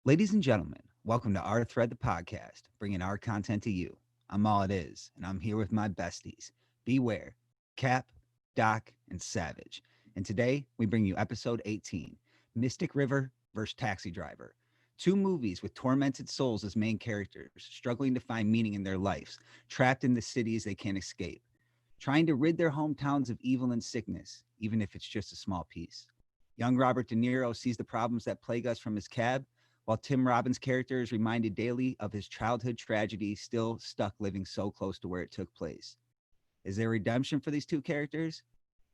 Ladies and gentlemen, welcome to Our Thread, the podcast, bringing our content to you. I'm All It Is, and I'm here with my besties, Beware, Cap, Doc, and Savage. And today, we bring you episode 18, Mystic River vs. Taxi Driver. Two movies with tormented souls as main characters, struggling to find meaning in their lives, trapped in the cities they can't escape, trying to rid their hometowns of evil and sickness, even if it's just a small piece. Young Robert De Niro sees the problems that plague us from his cab, while Tim Robbins' character is reminded daily of his childhood tragedy, still stuck living so close to where it took place. Is there redemption for these two characters?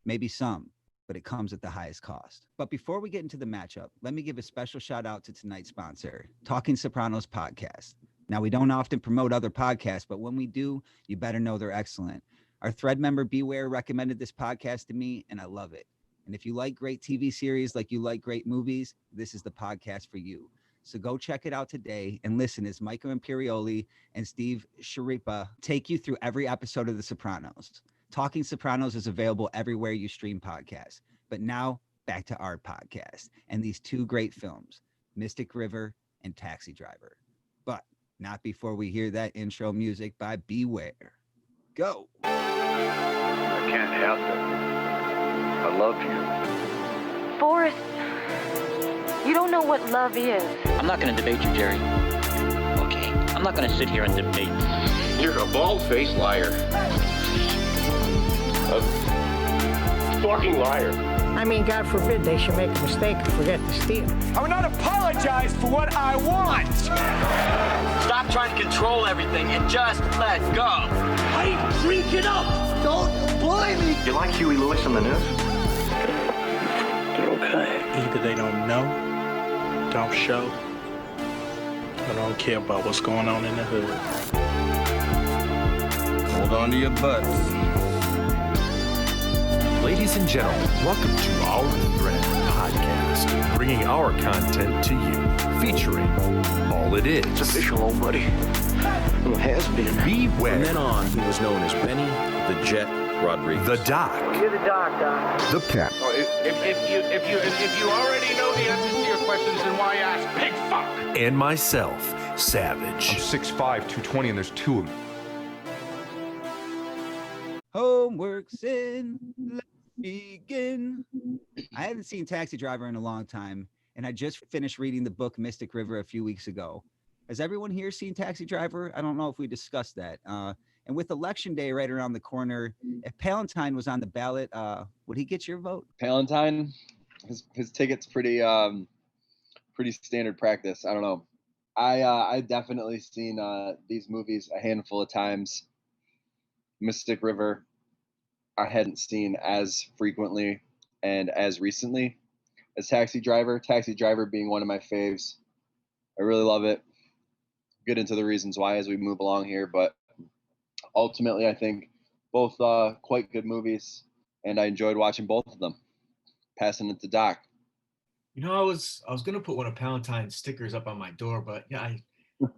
Maybe some, but it comes at the highest cost. But before we get into the matchup, let me give a special shout out to tonight's sponsor, Talking Sopranos Podcast. Now, we don't often promote other podcasts, but when we do, you better know they're excellent. Our thread member Beware recommended this podcast to me, and I love it. And if you like great TV series like you like great movies, this is the podcast for you. So go check it out today and listen as Micah Imperioli and Steve Sharipa take you through every episode of The Sopranos. Talking Sopranos is available everywhere you stream podcasts. But now back to our podcast and these two great films, Mystic River and Taxi Driver. But not before we hear that intro music by Beware. Go. I can't help it. I love you. Forrest, you don't know what love is. I'm not going to debate you, Jerry. Okay? I'm not going to sit here and debate. You're a bald-faced liar. A fucking liar. I mean, God forbid they should make a mistake and forget to steal. I will not apologize for what I want. Stop trying to control everything and just let go. I drink it up. Don't bully me. You like Huey Lewis on the news? They're okay. Either they don't know, don't show, or don't care about what's going on in the hood. Hold on to your butts. Ladies and gentlemen, welcome to Our Thread podcast, bringing our content to you, featuring All It Is. It's official, old buddy. Who has been. Beware. From then on, he was known as Benny the Jet Rodriguez. The Doc. You're the doc, Doc. The Cap. Oh, if you already know the answers to your questions, then why ask? Pig fuck. And myself, Savage. I'm 6'5", 220, and there's two of them. Homework's in. Let's begin. I haven't seen Taxi Driver in a long time, and I just finished reading the book Mystic River a few weeks ago. Has everyone here seen Taxi Driver? I don't know if we discussed that. And with Election Day right around the corner, if Palantine was on the ballot, would he get your vote? Palantine, his ticket's pretty standard practice. I don't know. I definitely seen these movies a handful of times. Mystic River, I hadn't seen as frequently and as recently as Taxi Driver. Taxi Driver being one of my faves. I really love it. Get into the reasons why as we move along here, but ultimately I think both quite good movies, and I enjoyed watching both of them. Passing it to Doc. You know, I was gonna put one of Palatine's stickers up on my door, but yeah, I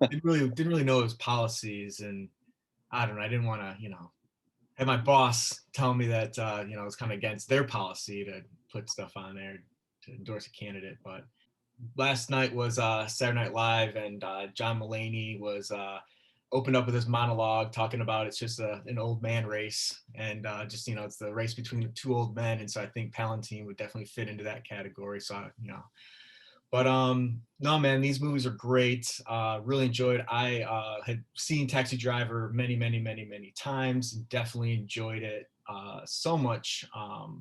didn't really know his policies, and I don't know. I didn't want to, have my boss tell me that it's kind of against their policy to put stuff on there to endorse a candidate. But last night was Saturday Night Live, and John Mulaney was opened up with his monologue talking about it's just an old man race, and it's the race between the two old men, and so I think Palantine would definitely fit into that category. So but no, man, these movies are great. Really enjoyed. I had seen Taxi Driver many times, and definitely enjoyed it so much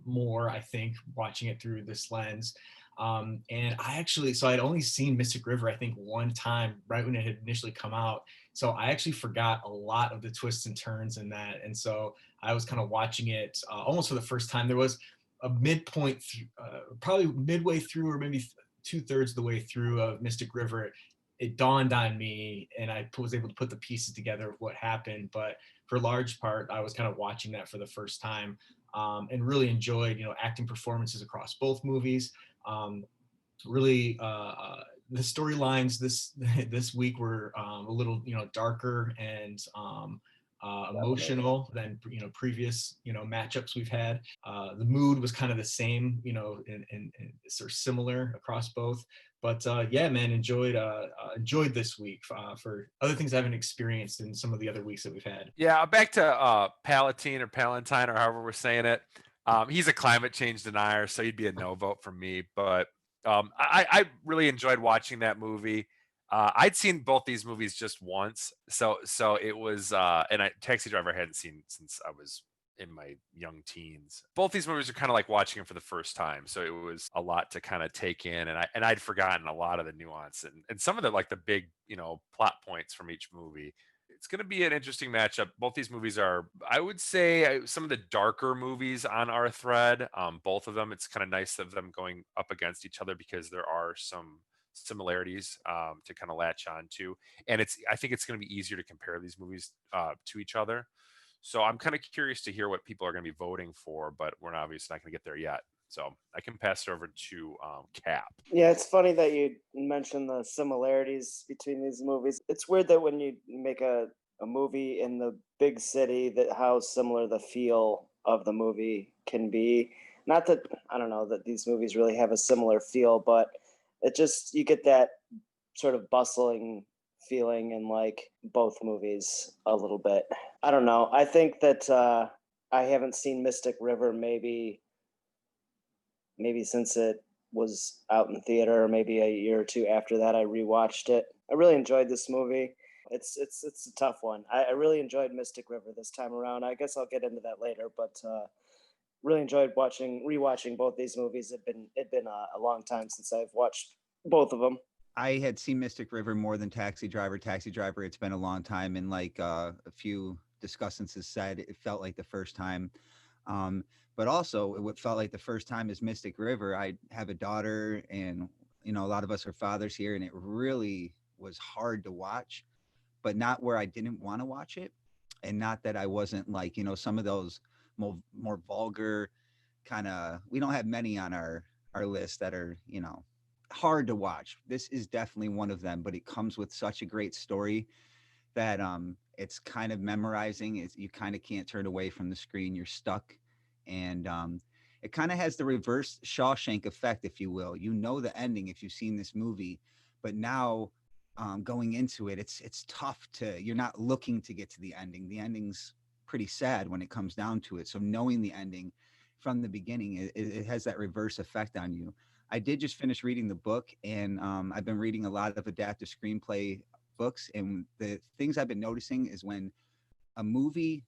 more, I think, watching it through this lens. And I'd only seen Mystic River, I think, one time right when it had initially come out. So I actually forgot a lot of the twists and turns in that. And so I was kind of watching it almost for the first time. There was a midpoint, probably midway through, or maybe 2/3 of the way through of Mystic River, it dawned on me, and I was able to put the pieces together of what happened. But for large part, I was kind of watching that for the first time, and really enjoyed, acting performances across both movies. Really, the storylines this week were a little, darker and emotional than previous matchups we've had. The mood was kind of the same, and sort of similar across both. But yeah, man, enjoyed this week for other things I haven't experienced in some of the other weeks that we've had. Yeah, back to Palatine or Palantine or however we're saying it. He's a climate change denier, so he'd be a no vote from me. But I really enjoyed watching that movie. I'd seen both these movies just once, so it was and Taxi Driver I hadn't seen since I was in my young teens. Both these movies are kind of like watching them for the first time, so it was a lot to kind of take in, and I'd forgotten a lot of the nuance and some of the like the big plot points from each movie. It's going to be an interesting matchup. Both these movies are, I would say, some of the darker movies on our thread. Both of them, it's kind of nice of them going up against each other because there are some similarities to kind of latch on to, and I think it's going to be easier to compare these movies to each other. So I'm kind of curious to hear what people are going to be voting for, but we're obviously not going to get there yet. So I can pass it over to Cap. Yeah, it's funny that you mentioned the similarities between these movies. It's weird that when you make a movie in the big city, that how similar the feel of the movie can be. Not that, I don't know, that these movies really have a similar feel, but it just, you get that sort of bustling feeling in like both movies a little bit. I don't know. I think that I haven't seen Mystic River maybe since it was out in theater, or maybe a year or two after that. I rewatched it. I really enjoyed this movie. It's a tough one. I really enjoyed Mystic River this time around. I guess I'll get into that later, but really enjoyed rewatching both these movies. It'd been a long time since I've watched both of them. I had seen Mystic River more than Taxi Driver. Taxi Driver, it's been a long time, and like a few discussants has said, it felt like the first time. But also, what felt like the first time is Mystic River. I have a daughter, and a lot of us are fathers here, and it really was hard to watch, but not where I didn't want to watch it, and not that I wasn't like some of those more vulgar kind of. We don't have many on our list that are hard to watch. This is definitely one of them, but it comes with such a great story that it's kind of memorizing. You kind of can't turn away from the screen. You're stuck. And it kind of has the reverse Shawshank effect, if you will. The ending if you've seen this movie, but now going into it, it's tough you're not looking to get to the ending. The ending's pretty sad when it comes down to it. So knowing the ending from the beginning, it has that reverse effect on you. I did just finish reading the book, and I've been reading a lot of adaptive screenplay books. And the things I've been noticing is when a movie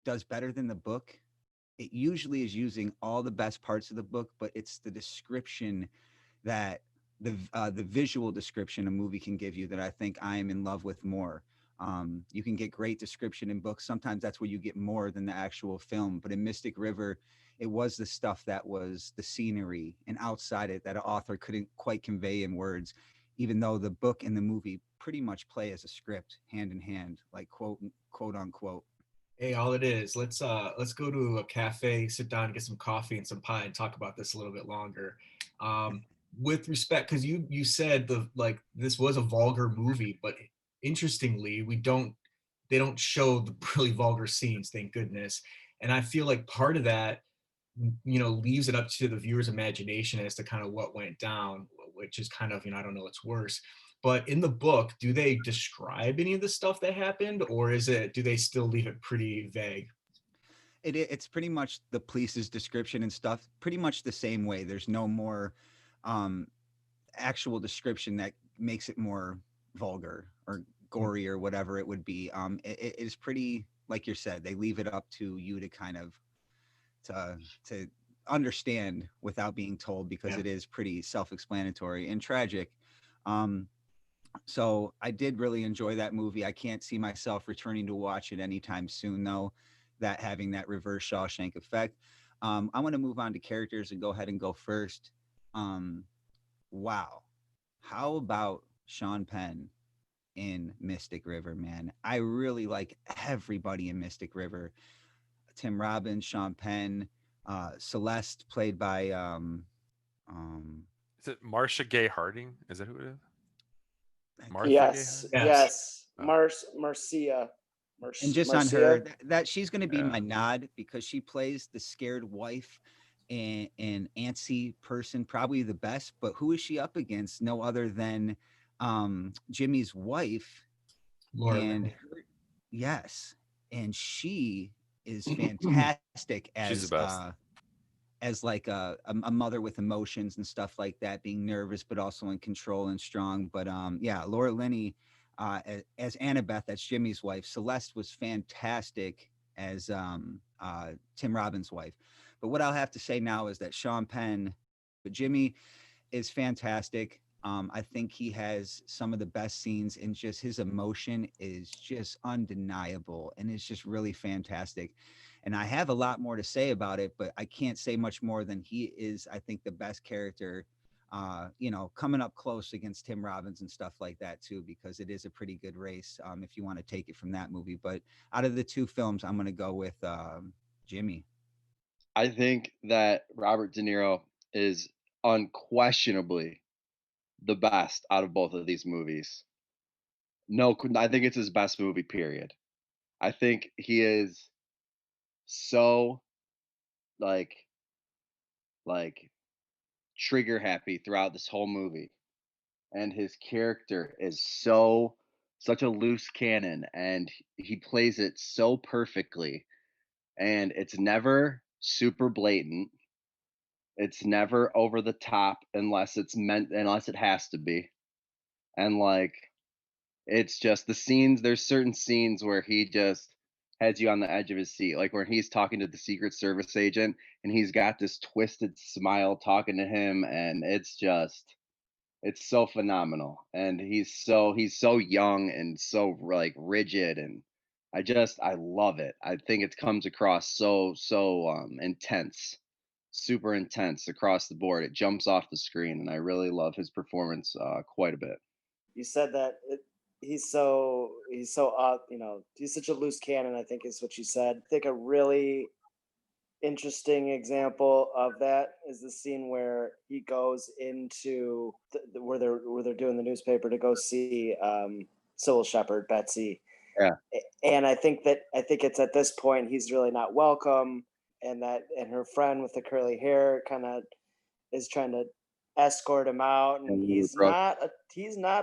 does better than the book, it usually is using all the best parts of the book, but it's the description that the visual description a movie can give you that I think I am in love with more. You can get great description in books. Sometimes that's where you get more than the actual film. But in Mystic River, it was the stuff that was the scenery and outside it that an author couldn't quite convey in words, even though the book and the movie pretty much play as a script hand in hand, like quote unquote. Hey, all it is, let's go to a cafe, sit down, get some coffee and some pie, and talk about this a little bit longer. With respect, because you said this was a vulgar movie, but interestingly, they don't show the really vulgar scenes, thank goodness. And I feel like part of that, leaves it up to the viewer's imagination as to kind of what went down, which is kind of, I don't know what's worse. But in the book, do they describe any of the stuff that happened, or do they still leave it pretty vague? It's pretty much the police's description and stuff, pretty much the same way. There's no more actual description that makes it more vulgar or gory or whatever it would be. It is pretty, like you said, they leave it up to you to kind of to understand without being told, because it is pretty self-explanatory and tragic. So I did really enjoy that movie. I can't see myself returning to watch it anytime soon, though, that having that reverse Shawshank effect. I want to move on to characters and go ahead and go first. Wow. How about Sean Penn in Mystic River, man? I really like everybody in Mystic River. Tim Robbins, Sean Penn, Celeste, played by is it Marcia Gay Harding? Is that who it is? Martha yes. Marcia. And just on her, that she's going to be my nod, because she plays the scared wife an antsy person, probably the best. But who is she up against? No other than Jimmy's wife. Laura And Linney. yes, and she is fantastic She's the best. as like a mother with emotions and stuff like that, being nervous but also in control and strong. But yeah, Laura Linney as Annabeth, that's Jimmy's wife. Celeste was fantastic as Tim Robbins' wife. But what I'll have to say now is that Sean Penn, but Jimmy is fantastic. I think he has some of the best scenes, and just his emotion is just undeniable, and it's just really fantastic. And I have a lot more to say about it, but I can't say much more than he is, I think, the best character. Coming up close against Tim Robbins and stuff like that too, because it is a pretty good race. If you want to take it from that movie, but out of the two films, I'm going to go with Jimmy. I think that Robert De Niro is unquestionably the best out of both of these movies. No, I think it's his best movie, period. I think he is so like like trigger happy throughout this whole movie. And his character is such a loose cannon, and he plays it so perfectly. And it's never super blatant. It's never over the top unless it has to be. And like it's just the scenes, there's certain scenes where he just has you on the edge of his seat. Like where he's talking to the Secret Service agent and he's got this twisted smile talking to him, and it's so phenomenal. And he's so young and so like rigid, and I love it. I think it comes across so intense, super intense across the board. It jumps off the screen, and I really love his performance quite a bit. You said that he's such a loose cannon, I think is what you said. I think a really interesting example of that is the scene where he goes into where they're doing the newspaper to go see Sybil Shepherd, Betsy. Yeah. And I think it's at this point he's really not welcome, and her friend with the curly hair kind of is trying to escort him out, and he's not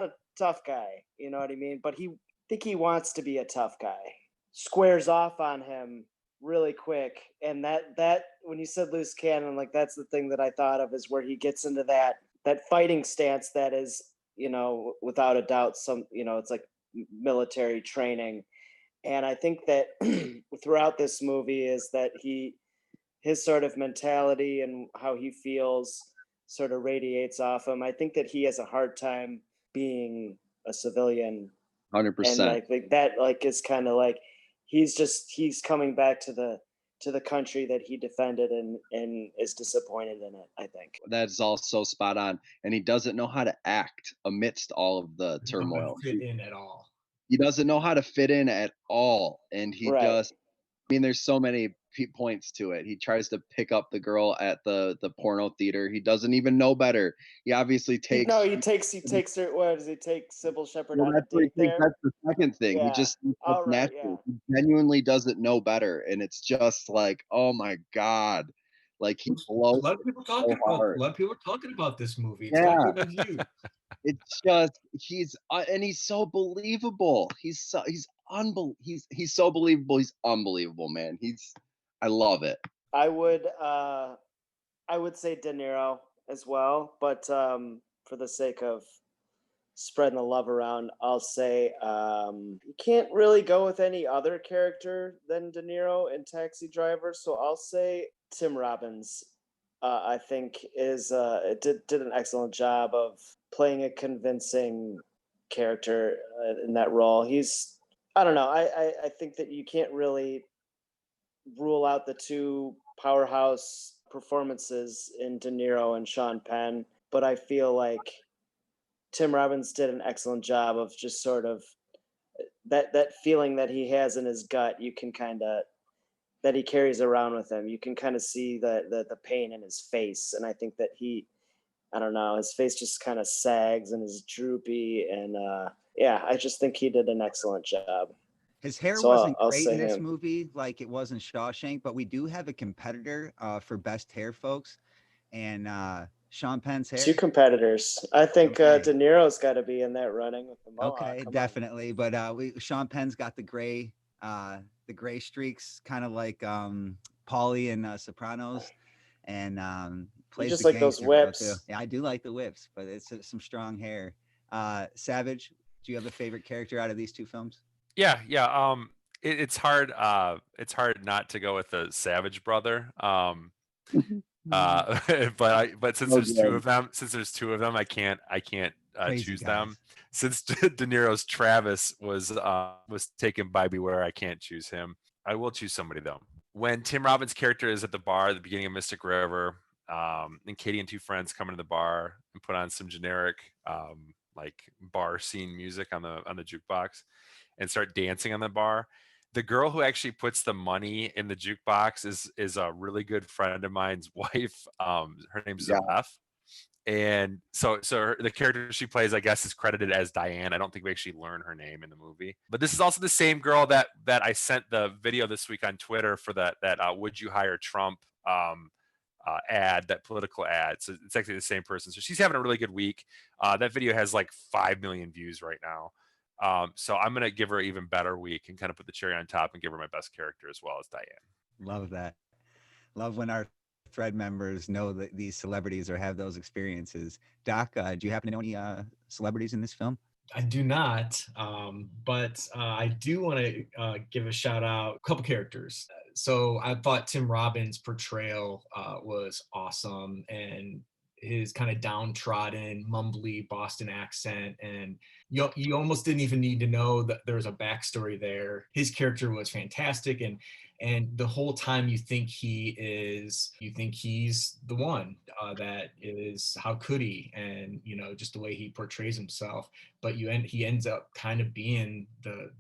a tough guy, you know what I mean? But I think he wants to be a tough guy. Squares off on him really quick, and that when you said loose cannon, like that's the thing that I thought of, is where he gets into that fighting stance that is, without a doubt it's like military training. And I think that throughout this movie is that his sort of mentality and how he feels sort of radiates off him. I think that he has a hard time being a civilian. 100%. And I think that is kind of like he's coming back to the country that he defended, and is disappointed in it, I think. That's all so spot on. And he doesn't know how to act amidst all of the turmoil. Fit in at all. He doesn't know how to fit in at all. And he just, I mean, there's so many points to it. He tries to pick up the girl at the porno theater. He doesn't even know better. He obviously takes. No, he takes her. What does he take? Sybil Shepherd on a date there. That's the second thing. Yeah. He just natural. He genuinely doesn't know better, and it's just like, oh my god, like he blows. A lot of people are talking about this movie. It's Yeah. got good reviews. It's just he's so believable. He's so believable. He's unbelievable, man. I love it. I would say De Niro as well, but for the sake of spreading the love around, I'll say you can't really go with any other character than De Niro in Taxi Driver, so I'll say Tim Robbins. I think did an excellent job of playing a convincing character in that role. I don't know. I think that you can't really rule out the two powerhouse performances in De Niro and Sean Penn, but I feel like Tim Robbins did an excellent job of just sort of that feeling that he has in his gut. You can kind of that he carries around with him. You can kind of see the pain in his face, and I think that I don't know, his face just kind of sags and is droopy, and I just think he did an excellent job. His hair So wasn't I'll great in say this him. movie, like it was in Shawshank, but we do have a competitor for best hair, folks, and Sean Penn's Two hair. competitors. I think Okay. De Niro's got to be in that running with the Mohawk. Okay, Come definitely. But Sean Penn's got the gray streaks, kind of like Paulie in Sopranos, and plays just the like those gangster role too. whips. Yeah, I do like the whips, but it's some strong hair. Savage, do you have a favorite character out of these two films? Yeah. It's hard. It's hard not to go with the Savage brother. But since Oh, there's two good. of them, I can't Crazy choose guys. them. Since De Niro's Travis was taken by Beware, I can't choose him. I will choose somebody though. When Tim Robbins' character is at the bar at the beginning of Mystic River, and Katie and two friends come into the bar and put on some generic like bar scene music on the jukebox and start dancing on the bar. The girl who actually puts the money in the jukebox is a really good friend of mine's wife. Her name's Yeah. Zabeth. And the character she plays, I guess, is credited as Diane. I don't think we actually learn her name in the movie. But this is also the same girl that I sent the video this week on Twitter for that Would You Hire Trump ad, that political ad. So it's actually the same person. So she's having a really good week. That video has like 5 million views right now. So I'm gonna give her an even better week and kind of put the cherry on top and give her my best character as well as Diane. Love that. Love when our thread members know that these celebrities or have those experiences. Doc, do you happen to know any celebrities in this film? I do not, but I do want to give a shout out a couple characters. So I thought Tim Robbins' portrayal was awesome, and his kind of downtrodden, mumbly Boston accent, and you almost didn't even need to know that there was a backstory there. His character was fantastic, and the whole time you think he's the one that is, how could he, and just the way he portrays himself, but he ends up kind of being the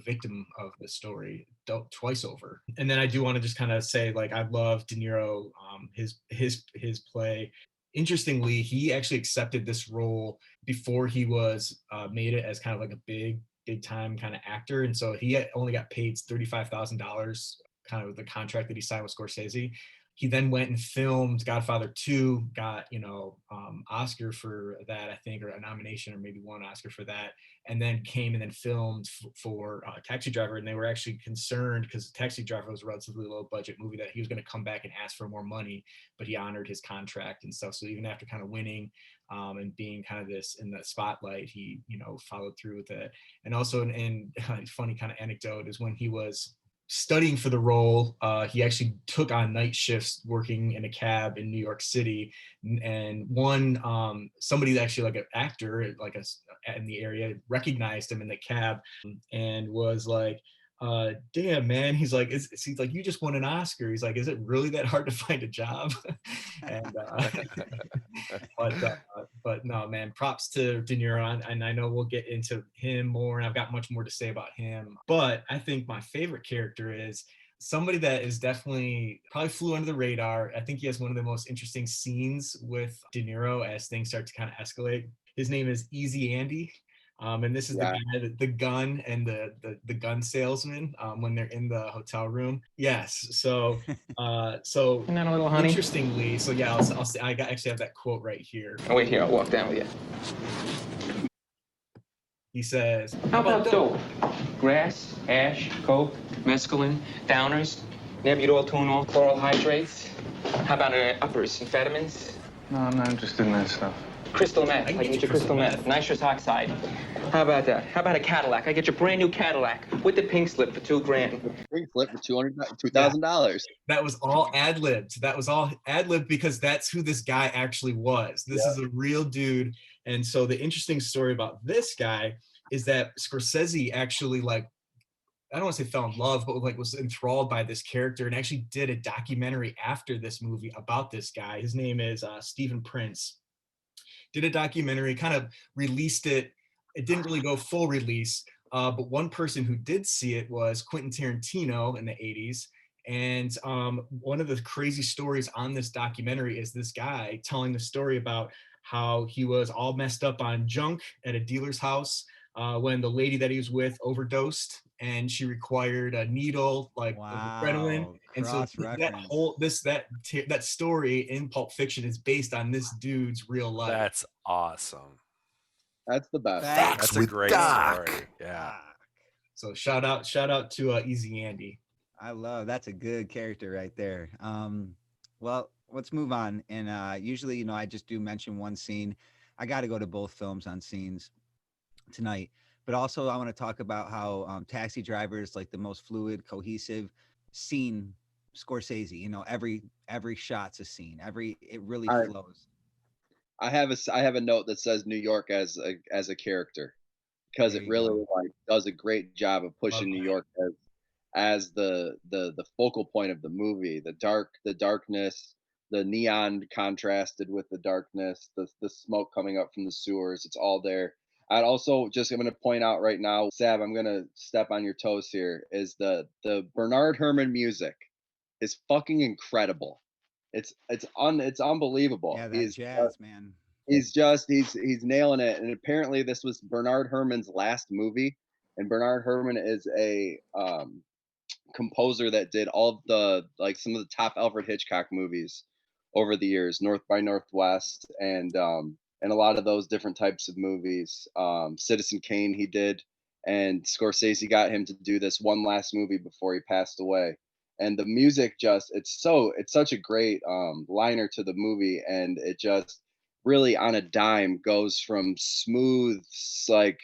victim of the story twice over. And then I do want to just kind of say, like, I love De Niro, his play. Interestingly, he actually accepted this role before he was made it as kind of like a big time kind of actor, and so he only got paid $35,000, kind of the contract that he signed with Scorsese. He then went and filmed Godfather 2, got Oscar for that, I think, or a nomination, or maybe one Oscar for that, and then came and then filmed for Taxi Driver. And they were actually concerned, because Taxi Driver was a relatively low budget movie, that he was going to come back and ask for more money, but he honored his contract and stuff. So even after kind of winning and being kind of this in the spotlight, he followed through with it. And also, and funny kind of anecdote is when he was studying for the role, he actually took on night shifts working in a cab in New York City, and somebody that actually, like an actor in the area, recognized him in the cab and was like, damn, man, he's like, he's like, you just won an Oscar. He's like, is it really that hard to find a job? And but no, man, props to De Niro, and I know we'll get into him more, and I've got much more to say about him. But I think my favorite character is somebody that is definitely probably flew under the radar. I think he has one of the most interesting scenes with De Niro as things start to kind of escalate. His name is Easy Andy. And this is the guy, the gun and the gun salesman, when they're in the hotel room. Yes. So Isn't that a little honey? Interestingly, so yeah, I actually have that quote right here. Oh, wait here, I'll walk down with you. He says, How about dope? Grass, ash, coke, mescaline, downers, Nebutalol, chloral hydrates. How about uppers, amphetamines? No, I'm not interested in that stuff. Crystal meth. I can get you crystal meth. Nitrous oxide. How about that? How about a Cadillac? I get you a brand new Cadillac with the pink slip for $2,000. Pink slip for $2,000. That was all ad-libbed. That was all ad-libbed because that's who this guy actually was. This is a real dude. And so the interesting story about this guy is that Scorsese actually, like, I don't want to say fell in love, but like was enthralled by this character and actually did a documentary after this movie about this guy. His name is Stephen Prince. Did a documentary, kind of released it. It didn't really go full release, but one person who did see it was Quentin Tarantino in the 80s. And one of the crazy stories on this documentary is this guy telling the story about how he was all messed up on junk at a dealer's house. when the lady that he was with overdosed and she required a needle of adrenaline. And so that story in Pulp Fiction is based on this dude's real life. That's awesome. That's the best. That's a great story. Yeah. So shout out to Easy Andy. I love that's a good character right there. Well, let's move on. And usually, I just do mention one scene. I got to go to both films on scenes tonight, but also I want to talk about how Taxi Driver is like the most fluid, cohesive scene. Scorsese, every shot's a scene. It really flows. I have a note that says New York as a character, because it really does a great job of pushing New York as the focal point of the movie. The darkness, the neon contrasted with the darkness, the smoke coming up from the sewers. It's all there. I'm going to point out right now, Sab, I'm going to step on your toes here, is the Bernard Herrmann music is fucking incredible. It's unbelievable. Yeah, that jazz, man. He's nailing it. And apparently this was Bernard Herrmann's last movie. And Bernard Herrmann is a composer that did all of some of the top Alfred Hitchcock movies over the years, North by Northwest, and a lot of those different types of movies. Citizen Kane he did, and Scorsese got him to do this one last movie before he passed away. And the music it's such a great liner to the movie, and it just really on a dime goes from smooth, like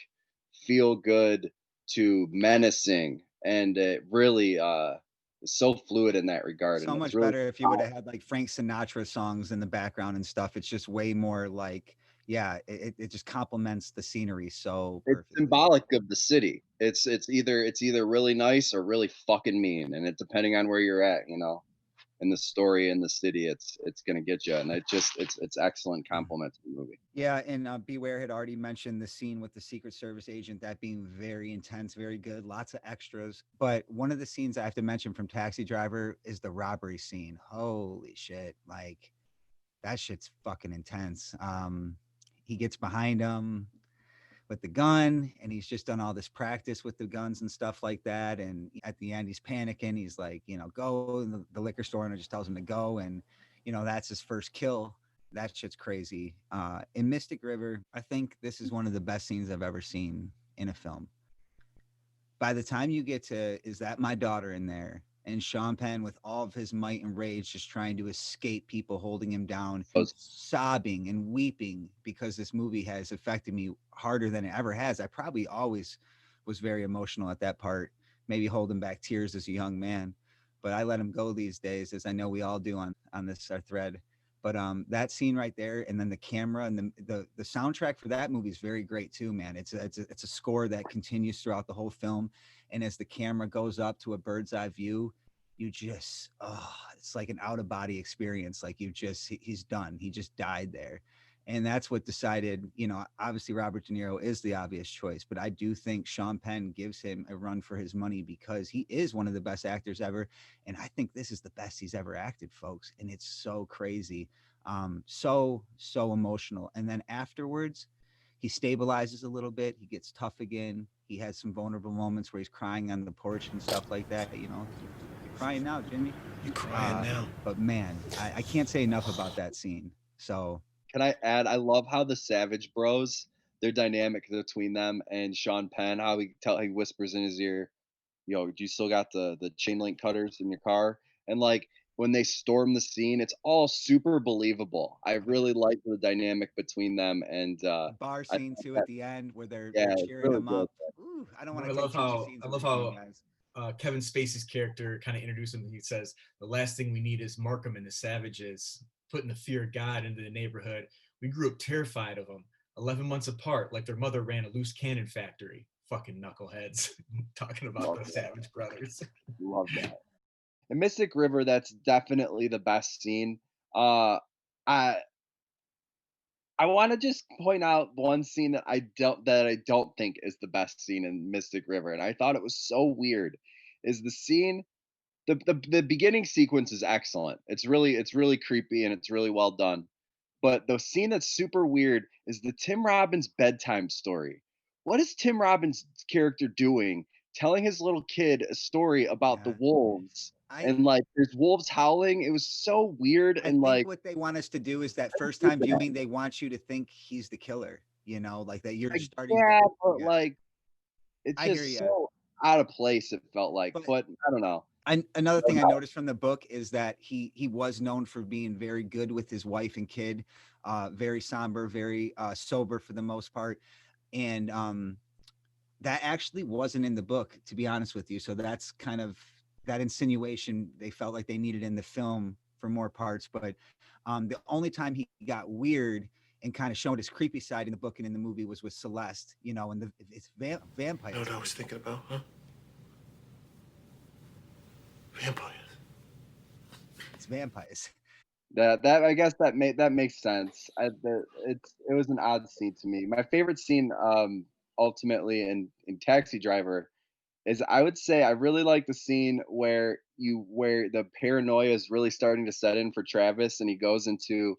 feel good to menacing, and it really is so fluid in that regard. So and much really better if you would have had like Frank Sinatra songs in the background and stuff. It's just way more like, it just complements the scenery so perfectly. It's symbolic of the city. It's either really nice or really fucking mean, and it depending on where you're at, in the story in the city, it's gonna get you, and it's excellent compliment to the movie. Yeah, and Beware had already mentioned the scene with the Secret Service agent, that being very intense, very good, lots of extras. But one of the scenes I have to mention from Taxi Driver is the robbery scene. Holy shit, like that shit's fucking intense. He gets behind him with the gun, and he's just done all this practice with the guns and stuff like that. And at the end, he's panicking. He's like, go in the liquor store, and it just tells him to go. And, that's his first kill. That shit's crazy. In Mystic River, I think this is one of the best scenes I've ever seen in a film. By the time you get to, is that my daughter in there? And Sean Penn, with all of his might and rage, just trying to escape people holding him down, sobbing and weeping because this movie has affected me harder than it ever has. I probably always was very emotional at that part, maybe holding back tears as a young man, but I let him go these days, as I know we all do on this our thread. But that scene right there, and then the camera and the soundtrack for that movie is very great too, man. It's a score that continues throughout the whole film, and as the camera goes up to a bird's eye view, you just it's like an out of body experience. Like he's done. He just died there, and that's what decided. Obviously Robert De Niro is the obvious choice, but I do think Sean Penn gives him a run for his money because he is one of the best actors ever, and I think this is the best he's ever acted, folks. And it's so crazy, so emotional. And then afterwards, he stabilizes a little bit. He gets tough again. He has some vulnerable moments where he's crying on the porch and stuff like that. You're crying now, Jimmy. You're crying now. But man, I can't say enough about that scene. So can I add? I love how the Savage Bros, their dynamic between them and Sean Penn, how he whispers in his ear, do you still got the chain link cutters in your car? And like when they storm the scene, it's all super believable. I really like the dynamic between them. And bar scene too at the end where they're cheering him up. Ooh, I don't want to. I love how Kevin Spacey's character kind of introduced him. He says the last thing we need is Markham and the Savages putting the fear of God into the neighborhood. We grew up terrified of them, 11 months apart, like their mother ran a loose cannon factory. Fucking knuckleheads. Talking about the Savage Brothers. Love that. In Mystic River, that's definitely the best scene. I want to just point out one scene that I don't think is the best scene in Mystic River, and I thought it was so weird. Is the scene, the beginning sequence is excellent. It's really creepy and it's really well done. But the scene that's super weird is the Tim Robbins bedtime story, what is Tim Robbins' character doing? Telling his little kid a story about the wolves and like there's wolves howling. It was so weird I and think like what they want us to do is that first time viewing, they want you to think he's the killer, like that you're starting yeah, to, but like it's I hear just you. so out of place. It felt like, but I don't know. Another thing I noticed from the book is that he was known for being very good with his wife and kid, very somber, very sober for the most part, and that actually wasn't in the book, to be honest with you. So that's kind of that insinuation they felt like they needed in the film for more parts. But the only time he got weird and kind of showed his creepy side in the book and in the movie was with Celeste, and it's vampires. You know what I was thinking about, huh? Vampires. It's vampires. That I guess that makes sense. It was an odd scene to me. My favorite scene, ultimately in Taxi Driver, is I would say I really like the scene where the paranoia is really starting to set in for Travis, and he goes into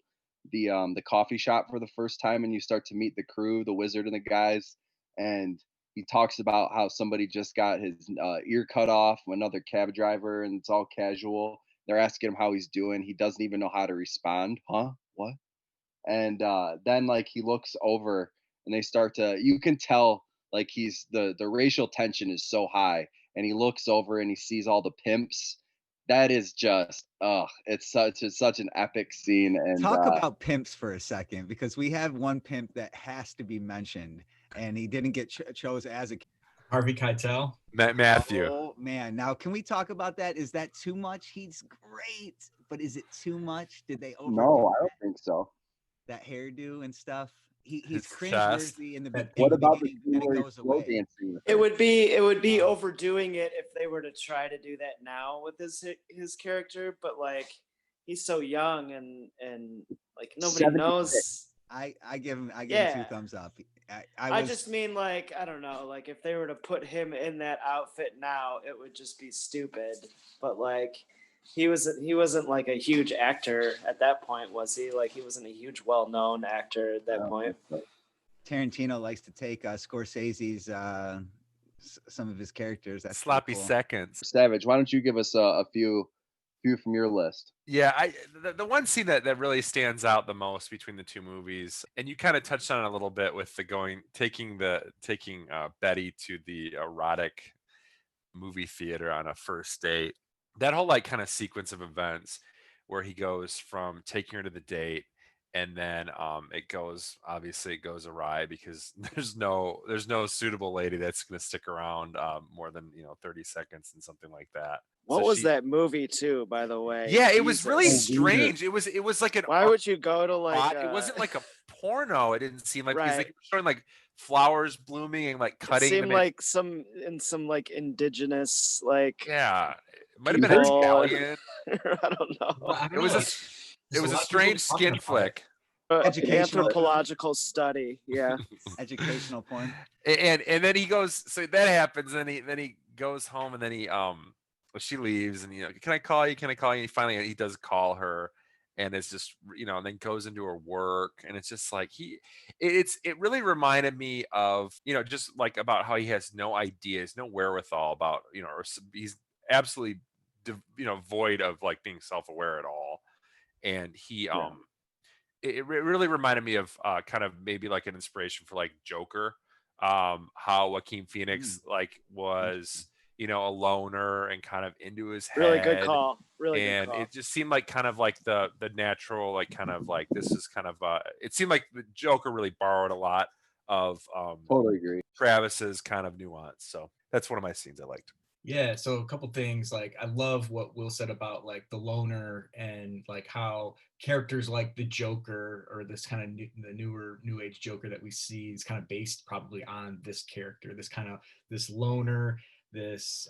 the coffee shop for the first time, and you start to meet the crew, the wizard and the guys, and he talks about how somebody just got his ear cut off, another cab driver, and it's all casual. They're asking him how he's doing. He doesn't even know how to respond. Huh? What? And then like he looks over and they start to you can tell like he's the racial tension is so high and he looks over and he sees all the pimps. That is just it's such an epic scene. And Talk about pimps for a second, because we have one pimp that has to be mentioned, and he didn't get chose as a Harvey Keitel. Matthew. Oh man, now can we talk about that? Is that too much? He's great, but is it too much? Did they overdo no, I don't think so. that hairdo and stuff? He's His cringeworthy in the What about the beginning, scene then it where he's goes slow away. dancing? It would be overdoing it if they were to try to do that now with his character, but like he's so young and like nobody 76. knows. I give him Yeah. 2 thumbs up. I just mean like I don't know, like if they were to put him in that outfit now, it would just be stupid. But like he wasn't like a huge actor at that point, was he? Like he wasn't a huge well-known actor at that point. Tarantino likes to take Scorsese's some of his characters. That's Sloppy cool. seconds. Savage, why don't you give us a few from your list? Yeah, the one scene that really stands out the most between the two movies, and you kind of touched on it a little bit with the taking Betty to the erotic movie theater on a first date. That whole like kind of sequence of events where he goes from taking her to the date, and then it goes awry because there's no suitable lady that's going to stick around more than 30 seconds and something like that. What was that movie too, by the way? Yeah, it was really strange. It was like an. Why would you go to like? It wasn't like a porno. It didn't seem like right. Because they were showing like flowers blooming and like cutting. It seemed like some like indigenous like. Yeah, it might have been Italian. I don't know. Well, it was a strange skin flick. Anthropological study. Yeah. Educational porn. And then he goes. So that happens. And then he goes home, and then he she leaves, and can I call you? Can I call you? And he does call her, and it's just and then goes into her work, and it's just like it really reminded me of just like about how he has no ideas, no wherewithal about or he's absolutely void of like being self-aware at all, and he it really reminded me of kind of maybe like an inspiration for like Joker, how Joaquin Phoenix like was a loner and kind of into his head. Really good call. And it just seemed like kind of like the natural, like kind of like this is kind of it seemed like the Joker really borrowed a lot of totally agree Travis's kind of nuance. So that's one of my scenes I liked. Yeah, so a couple things, like I love what Will said about like the loner and like how characters like the Joker or this kind of the newer new age Joker that we see is kind of based probably on this character, this loner, this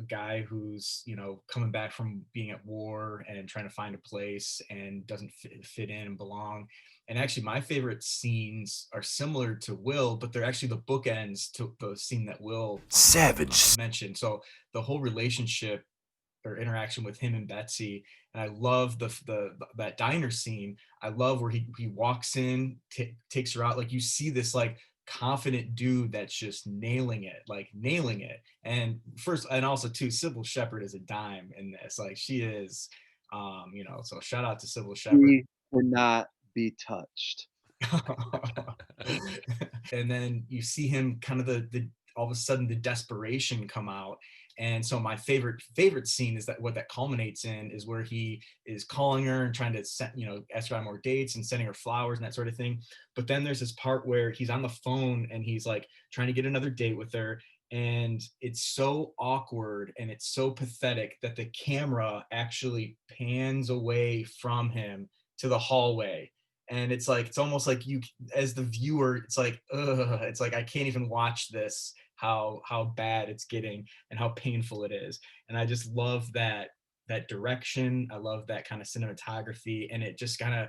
guy who's coming back from being at war and trying to find a place and doesn't fit in and belong. And actually my favorite scenes are similar to Will, but they're actually the bookends to the scene that Will Savage mentioned. So the whole relationship or interaction with him and Betsy, and I love that diner scene. I love where he walks in, takes her out, like you see this like confident dude that's just nailing it. And also too, Sybil Shepherd is a dime in this. Like she is, so shout out to Sybil Shepherd. She cannot be touched. And then you see him kind of the all of a sudden the desperation come out. And so my favorite scene is that what that culminates in is where he is calling her and trying to ask her on more dates and sending her flowers and that sort of thing. But then there's this part where he's on the phone and he's like trying to get another date with her. And it's so awkward and it's so pathetic that the camera actually pans away from him to the hallway. And it's almost like you, as the viewer, it's like, ugh, it's like, I can't even watch this, how bad it's getting and how painful it is. And I just love that direction. I love that kind of cinematography. And it just kind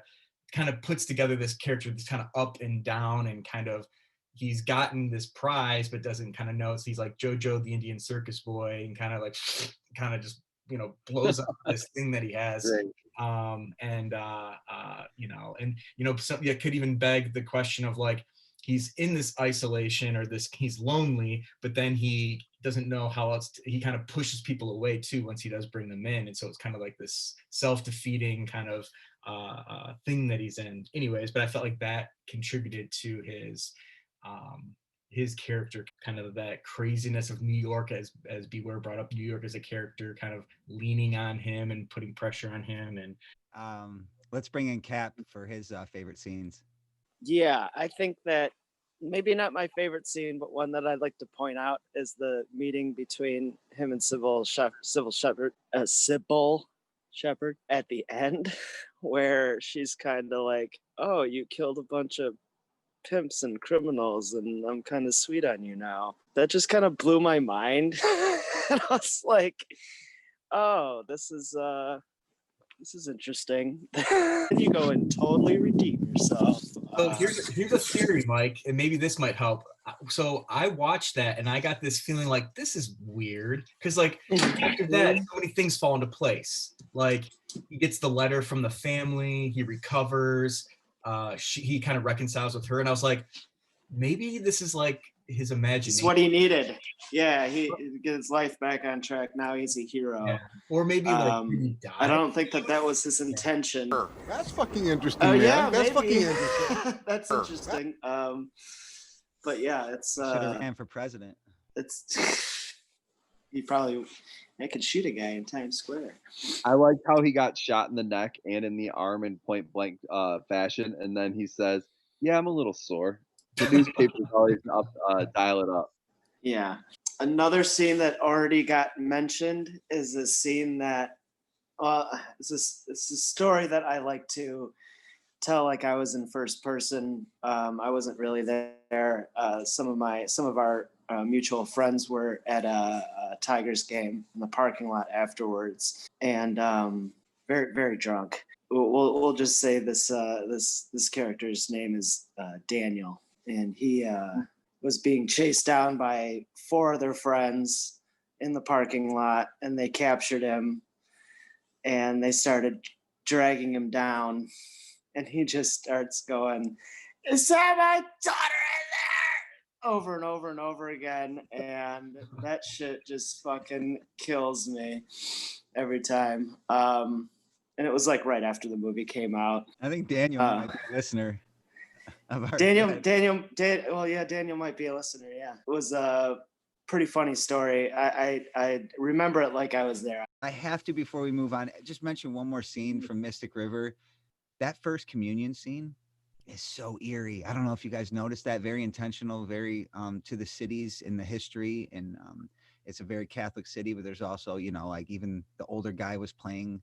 of puts together this character that's kind of up and down and kind of, he's gotten this prize, but doesn't kind of know. So he's like Jojo, the Indian circus boy, and kind of just, blows up this thing that he has. Right. It could even beg the question of like, he's in this isolation or he's lonely, but then he doesn't know how else he kind of pushes people away too once he does bring them in. And so it's kind of like this self-defeating kind of thing that he's in anyways. But I felt like that contributed to his character, kind of that craziness of New York, as Beware brought up, New York as a character kind of leaning on him and putting pressure on him. And let's bring in Cap for his favorite scenes. Yeah, I think that maybe not my favorite scene, but one that I'd like to point out is the meeting between him and Sybil Shepherd at the end, where she's kind of like, "Oh, you killed a bunch of pimps and criminals, and I'm kind of sweet on you now." That just kind of blew my mind. And I was like, "Oh, this is interesting." You go and totally redeem yourself. So here's a theory, Mike, and maybe this might help. So I watched that and I got this feeling like this is weird because like after that, so many things fall into place. Like he gets the letter from the family, he recovers, he kind of reconciles with her, and I was like, maybe this is like his imagination. It's what he needed. Yeah, he get his life back on track. Now he's a hero. Yeah. Or maybe he died. I don't think that was his intention. That's fucking interesting, man. Yeah, that's maybe. Fucking interesting. That's interesting. But yeah, it's should have ran for president. It's he could shoot a guy in Times Square. I like how he got shot in the neck and in the arm in point blank fashion, and then he says, "Yeah, I'm a little sore." The newspaper's always up, dial it up. Yeah. Another scene that already got mentioned is a scene that it's a story that I like to tell like I was in first person. I wasn't really there. Some of our mutual friends were at a Tigers game in the parking lot afterwards, and very, very drunk. We'll just say this character's name is Daniel. And he was being chased down by 4 other friends in the parking lot, and they captured him, and they started dragging him down, and he just starts going, "Is that my daughter in there?" over and over and over again, and that shit just fucking kills me every time. And it was like right after the movie came out. I think Daniel might be a listener. Daniel might be a listener. Yeah, it was a pretty funny story. I remember it like I was there. I have to, before we move on, just mention one more scene from Mystic River. That first communion scene is so eerie. I don't know if you guys noticed that. Very intentional, very to the cities in the history, and it's a very Catholic city, but there's also, like even the older guy was playing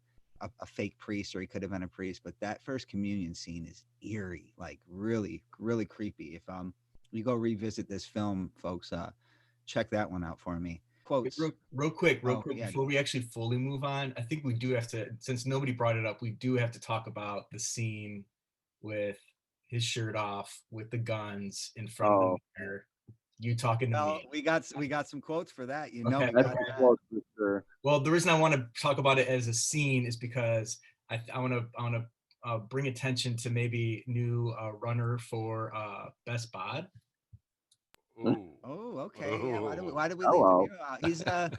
a fake priest, or he could have been a priest. But that first communion scene is eerie, like really, really creepy. If you go revisit this film, folks, check that one out for me. Quotes. Real quick, before we actually fully move on, I think we do have to, since nobody brought it up, we do have to talk about the scene with his shirt off, with the guns in front of the mirror. You talking to me? We got some quotes for that. Okay. Well, the reason I want to talk about it as a scene is because I want to bring attention to maybe new runner for Best Bod. Ooh. Oh, okay. Yeah. Why did we leave Hello. him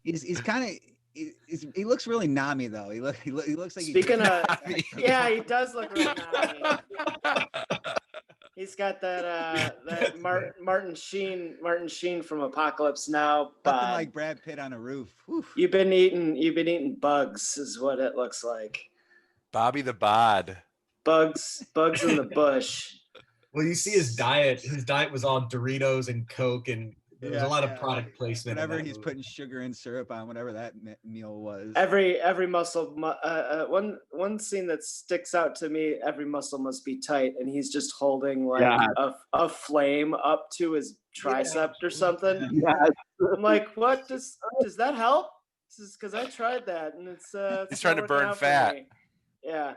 he's kind of he looks really nammy though. He looks like Speaking of, Nami. yeah, he does look real naughty. He's got that Martin Sheen from Apocalypse Now. nothing like Brad Pitt on a roof. Whew. You've been eating bugs, is what it looks like. Bobby the Bod. Bugs in the bush. Well, you see his diet. His diet was all Doritos and Coke, and there was a lot of product placement. Whenever he's putting sugar and syrup on whatever that meal was. Every muscle. One scene that sticks out to me. Every muscle must be tight, and he's just holding like a flame up to his tricep or something. Yes. I'm like, what does that help? Because I tried that, and it's He's trying to burn fat. Yeah.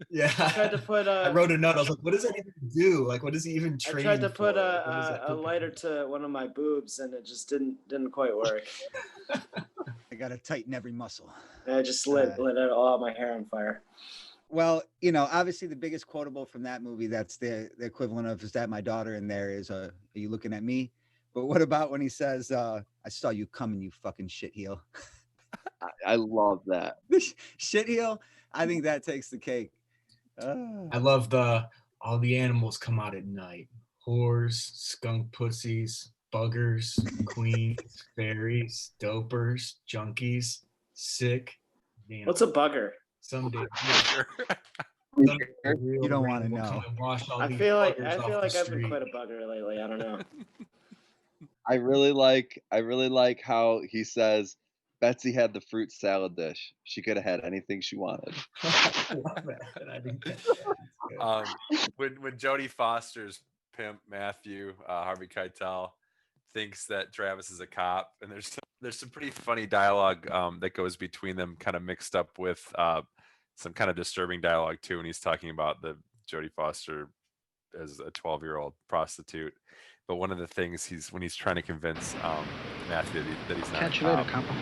Yeah. I tried to put I wrote a note. I was like, what does that even do? Like, what does he even train? I tried to put for? a lighter to one of my boobs, and it just didn't quite work. I gotta tighten every muscle. And I just lit all my hair on fire. Well, obviously the biggest quotable from that movie, that's the equivalent of, is that my daughter in there, is are you looking at me? But what about when he says, I saw you coming, you fucking shitheel. I love that. Shitheel, I think that takes the cake. I love all the animals come out at night. Whores, skunk pussies, buggers, queens, fairies, dopers, junkies, sick. What's a bugger? Someday. You don't want to know. I feel like I've been quite a bugger lately. I don't know. I really like how he says Betsy had the fruit salad dish. She could have had anything she wanted. When Jodie Foster's pimp Matthew, Harvey Keitel, thinks that Travis is a cop, and there's some pretty funny dialogue that goes between them, kind of mixed up with some kind of disturbing dialogue too. And he's talking about the Jodie Foster as a 12-year-old prostitute. But one of the things when he's trying to convince Matthew that he's not Catch a you later, cop. copper.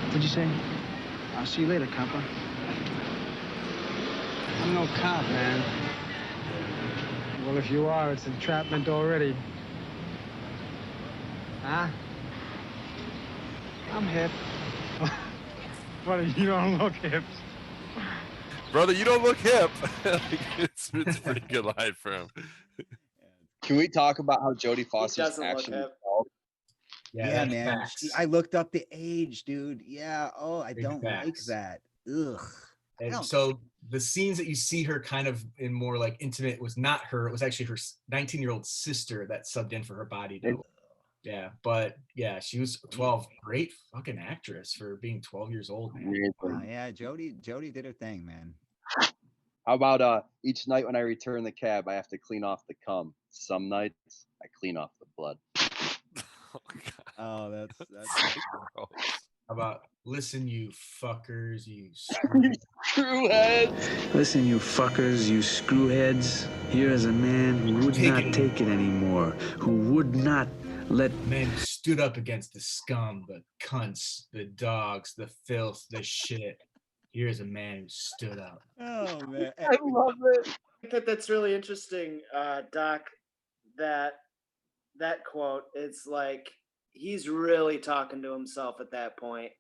What'd you say? I'll see you later, copper. I'm no cop, man. Well, if you are, it's entrapment already. Huh? I'm hip. Well, you don't look hip. Brother, you don't look hip. It's a pretty good line for him. Can we talk about how Jodie Foster's actually called? Yeah, man. I looked up the age, dude. Yeah. Oh, I don't like that. Ugh. And so the scenes that you see her kind of in more like intimate was not her. It was actually her 19-year-old sister that subbed in for her body double. Yeah, but yeah, she was 12. Great fucking actress for being 12 years old, man. Yeah, Jodie did her thing, man. How about each night when I return the cab, I have to clean off the cum. Some nights I clean off the blood. Oh, that's gross. How about listen, you fuckers, you screwheads. Listen, you fuckers, you screwheads. Here is a man who would not take it anymore, who would not let men who stood up against the scum, the cunts, the dogs, the filth, the shit. Here's a man who stood up. Oh man, I love it. I think that's really interesting, Doc. That quote. It's like he's really talking to himself at that point,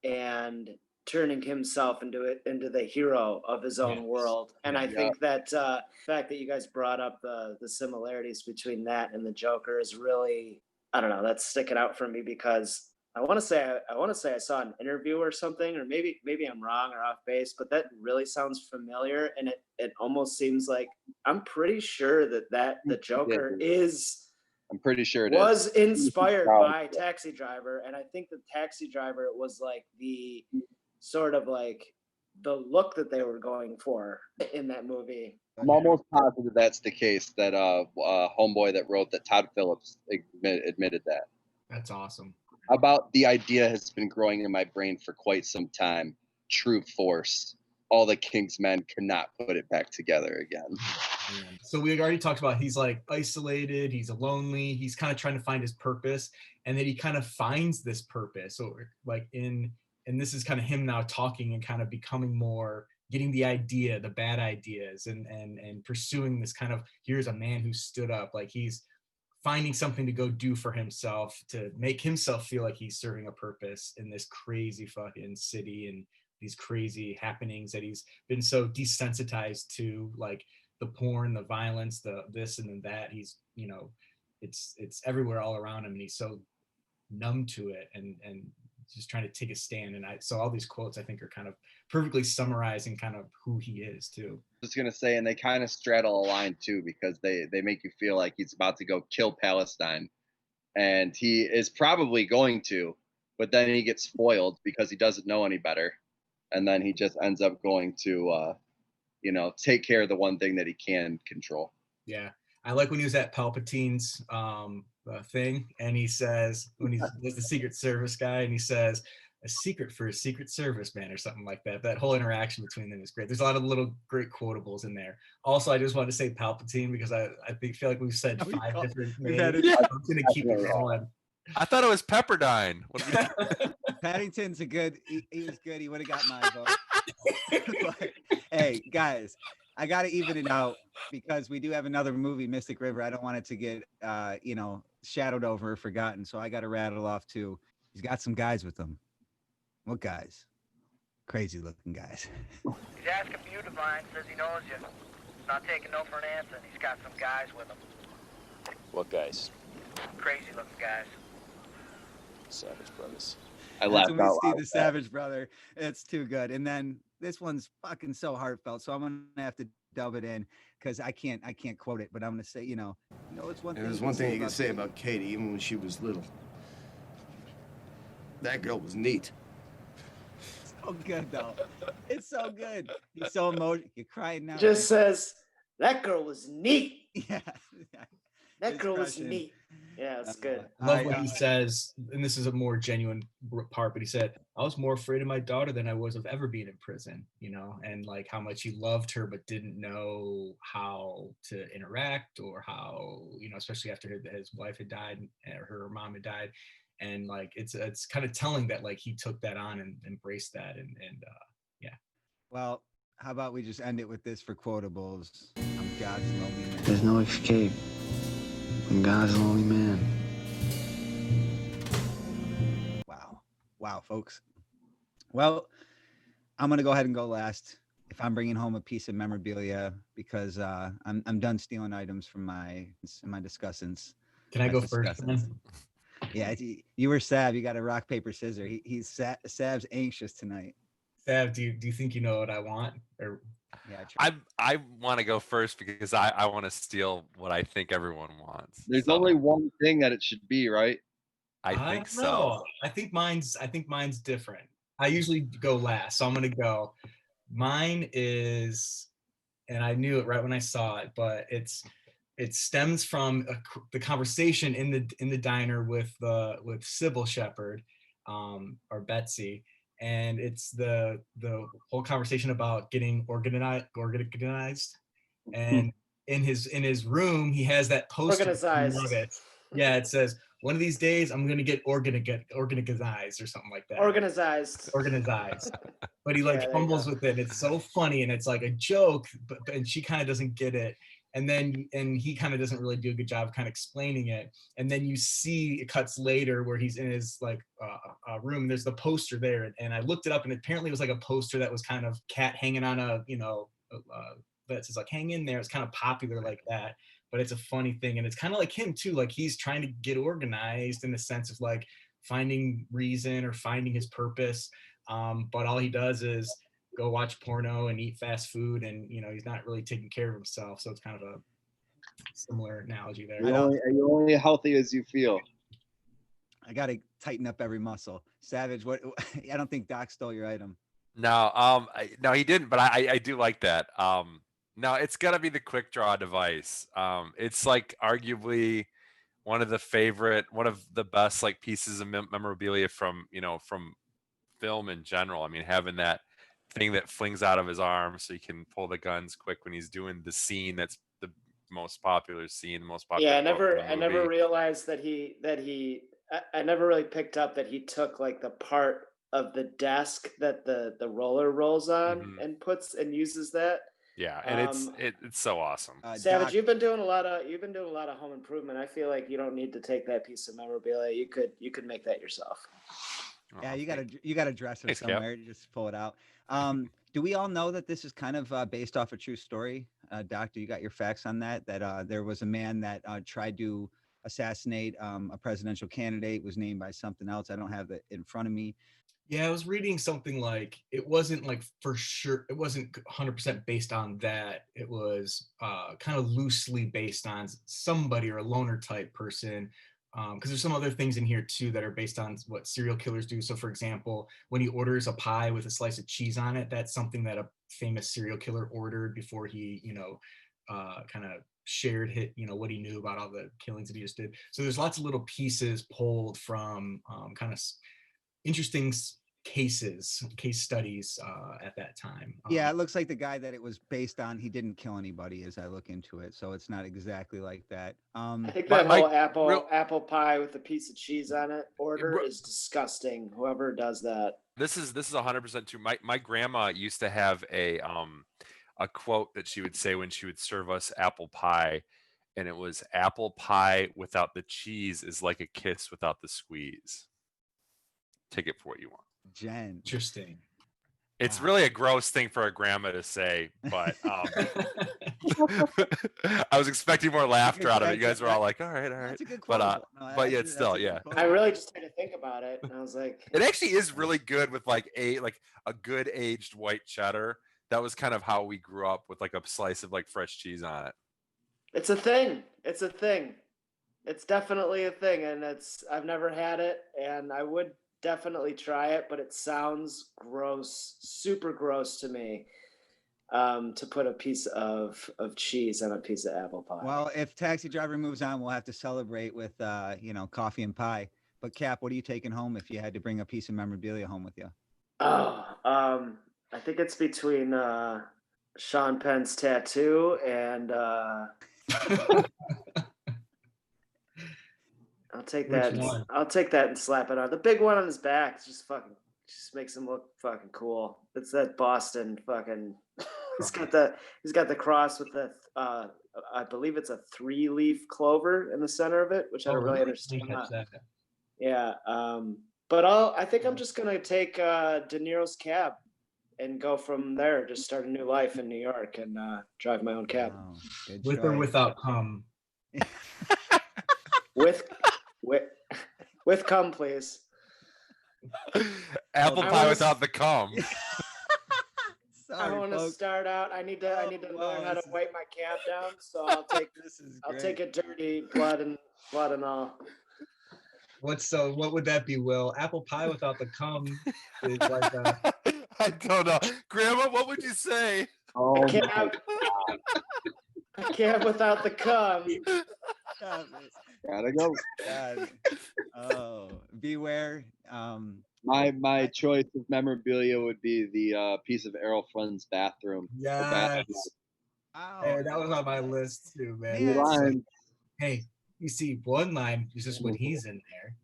and turning himself into the hero of his own world. And I think that the fact that you guys brought up the similarities between that and the Joker is really, I don't know, that's sticking out for me, because I want to say I saw an interview or something, or maybe I'm wrong or off base, but that really sounds familiar, and it almost seems like I'm pretty sure that the Joker is. I'm pretty sure was inspired by Taxi Driver, and I think the Taxi Driver was like the sort of like the look that they were going for in that movie. I'm almost positive that's the case. That homeboy that wrote that, Todd Phillips, admitted that. That's awesome. About the idea has been growing in my brain for quite some time. True force. All the King's men cannot put it back together again. So we already talked about he's like isolated, he's lonely, he's kind of trying to find his purpose, and then he kind of finds this purpose. So like and this is kind of him now talking and kind of becoming more getting the bad ideas, and pursuing this kind of, here's a man who stood up, like he's finding something to go do for himself, to make himself feel like he's serving a purpose in this crazy fucking city and these crazy happenings that he's been so desensitized to, like the porn, the violence, the this and that. He's, it's everywhere all around him, and he's so numb to it, and just trying to take a stand. And so all these quotes I think are kind of perfectly summarizing kind of who he is too. Just gonna say, and they kind of straddle a line too, because they make you feel like he's about to go kill Palestine, and he is probably going to, but then he gets spoiled because he doesn't know any better, and then he just ends up going to take care of the one thing that he can control. Yeah, I like when he was at Palpatine's thing, and he says, when he's the Secret Service guy, and he says, a secret for a Secret Service man, or something like that. That whole interaction between them is great. There's a lot of little great quotables in there. Also, I just wanted to say Palpatine because I feel like we've said 5 different names. I'm gonna keep it going. I thought it was Pepperdine. Paddington's a good. He was good. He would have got my vote. But, hey, guys, I got to even it out because we do have another movie, Mystic River. I don't want it to get, shadowed over or forgotten. So I got to rattle off too. He's got some guys with him. What guys? Crazy looking guys. He's asking for you, Divine. Says he knows you. Not taking no for an answer. And he's got some guys with him. What guys? Crazy looking guys. Savage Brothers. I laughed when we out see loud the at Savage Brother. It's too good. And then this one's fucking so heartfelt. So I'm gonna have to dub it in because I can't quote it, but I'm gonna say, it's one thing. There's one thing you can say about Katie, even when she was little. That girl was neat. So good though. It's so good. He's so emotional. You're crying now. Just says that girl was neat. Yeah. That girl was neat. Yeah, it's good. I love what he says, and this is a more genuine part, but he said, I was more afraid of my daughter than I was of ever being in prison, and like how much he loved her, but didn't know how to interact or how, especially after his wife had died or her mom had died. And like, it's kind of telling that like he took that on and embraced that. And yeah. Well, how about we just end it with this for quotables? I'm God's lonely man. There's no escape from God's lonely man. Wow, folks. Well, I'm gonna go ahead and go last. If I'm bringing home a piece of memorabilia, because I'm done stealing items from my discussants. Can I go first? Yeah, you were Sav. You got a rock paper scissors. Sav's anxious tonight. Sav, do you think you know what I want? Or yeah, I want to go first because I want to steal what I think everyone wants. There's only one thing that it should be, right? I think so. No, I think mine's different. I usually go last, so I'm gonna go. Mine is, and I knew it right when I saw it, but it stems from the conversation in the diner with Sybil Shepherd, or Betsy, and it's the whole conversation about getting organized, and in his room he has that poster. Organized. Love it. Yeah, it says, one of these days I'm gonna get organized or something like that. Organized. But he fumbles with it. It's so funny, and it's like a joke, and she kind of doesn't get it. And he kind of doesn't really do a good job of kind of explaining it. And then you see it cuts later where he's in his room. There's the poster there, and I looked it up, and apparently it was like a poster that was kind of cat hanging on a that says like hang in there. It's kind of popular like that, but it's a funny thing, and it's kind of like him too. Like he's trying to get organized in the sense of like finding reason or finding his purpose, but all he does is go watch porno and eat fast food, and he's not really taking care of himself. So it's kind of a similar analogy there. Are you only healthy as you feel? I gotta tighten up every muscle. Savage, what? I don't think Doc stole your item. No, no, he didn't. But I do like that. No, it's gotta be the quick draw device. It's like arguably one of the best like pieces of memorabilia from film in general. I mean, having that thing that flings out of his arm so he can pull the guns quick when he's doing the scene that's the most popular scene, the most popular. Yeah, I never realized that he I never really picked up that he took like the part the desk that the roller rolls on Mhm. and puts and uses that. Yeah, and it's so awesome. Savage, you've been doing a lot of home improvement. I feel like you don't need to take that piece of memorabilia. You could make that yourself. Yeah, you got a dresser Thanks, Cap. somewhere. You just pull it out. Do we all know that this is kind of based off a true story? Doctor, you got your facts on that? That there was a man that tried to assassinate a presidential candidate, was named by something else. I don't have it in front of me. Yeah, I was reading something like it wasn't like for sure. It wasn't 100% based on that. It was kind of loosely based on somebody or a loner type person. Because there's some other things in here too that are based on what serial killers do. So, for example, when he orders a pie with a slice of cheese on it, that's something that a famous serial killer ordered before he, kind of shared what he knew about all the killings that he just did. So there's lots of little pieces pulled from kind of interesting case studies at that time. Yeah, it looks like the guy that it was based on, he didn't kill anybody as I look into it, so it's not exactly like that. I think that whole apple pie with a piece of cheese on it order is disgusting. Whoever does that. This is 100% true. My grandma used to have a quote that she would say when she would serve us apple pie, and it was, "Apple pie without the cheese is like a kiss without the squeeze." Take it for what you want. Jen. Interesting. It's really a gross thing for a grandma to say, but I was expecting more laughter out of it. You guys were all like, all right. That's a good But quote. but yeah, it's still, yeah. I really just had to think about it, and I was like, It actually is really good with like a good aged white cheddar. That was kind of how we grew up, with like a slice of like fresh cheese on it. it's a thing. It's a thing. It's definitely a thing, and I've never had it, and I would definitely try it, but it sounds gross, super gross to me, to put a piece of cheese on a piece of apple pie. Well, if Taxi Driver moves on, we'll have to celebrate with coffee and pie. But Cap, what are you taking home if you had to bring a piece of memorabilia home with you? I think it's between Sean Penn's tattoo and I'll take that. I'll take that and slap it on. The big one on his back just makes him look fucking cool. It's that Boston fucking. He's got the cross with the I believe it's a 3-leaf clover in the center of it, which I don't really understand. Yeah, but I think I'm just gonna take De Niro's cab and go from there. Just start a new life in New York and drive my own cab. Oh, with or without cum. With cum, please. Apple pie without the cum. I want to start out. I need to learn how to wipe my cab down. So I'll take it dirty, blood and all. What would that be, Will? Apple pie without the cum is like a... I don't know. Grandma, what would you say? Oh, a cab without the cum. Gotta go. God. Oh, beware. My choice of memorabilia would be the piece of Errol Flynn's bathroom. Yes. Hey, that was on my list too, man. Yes. Hey, you see, 1 line is just when he's in there.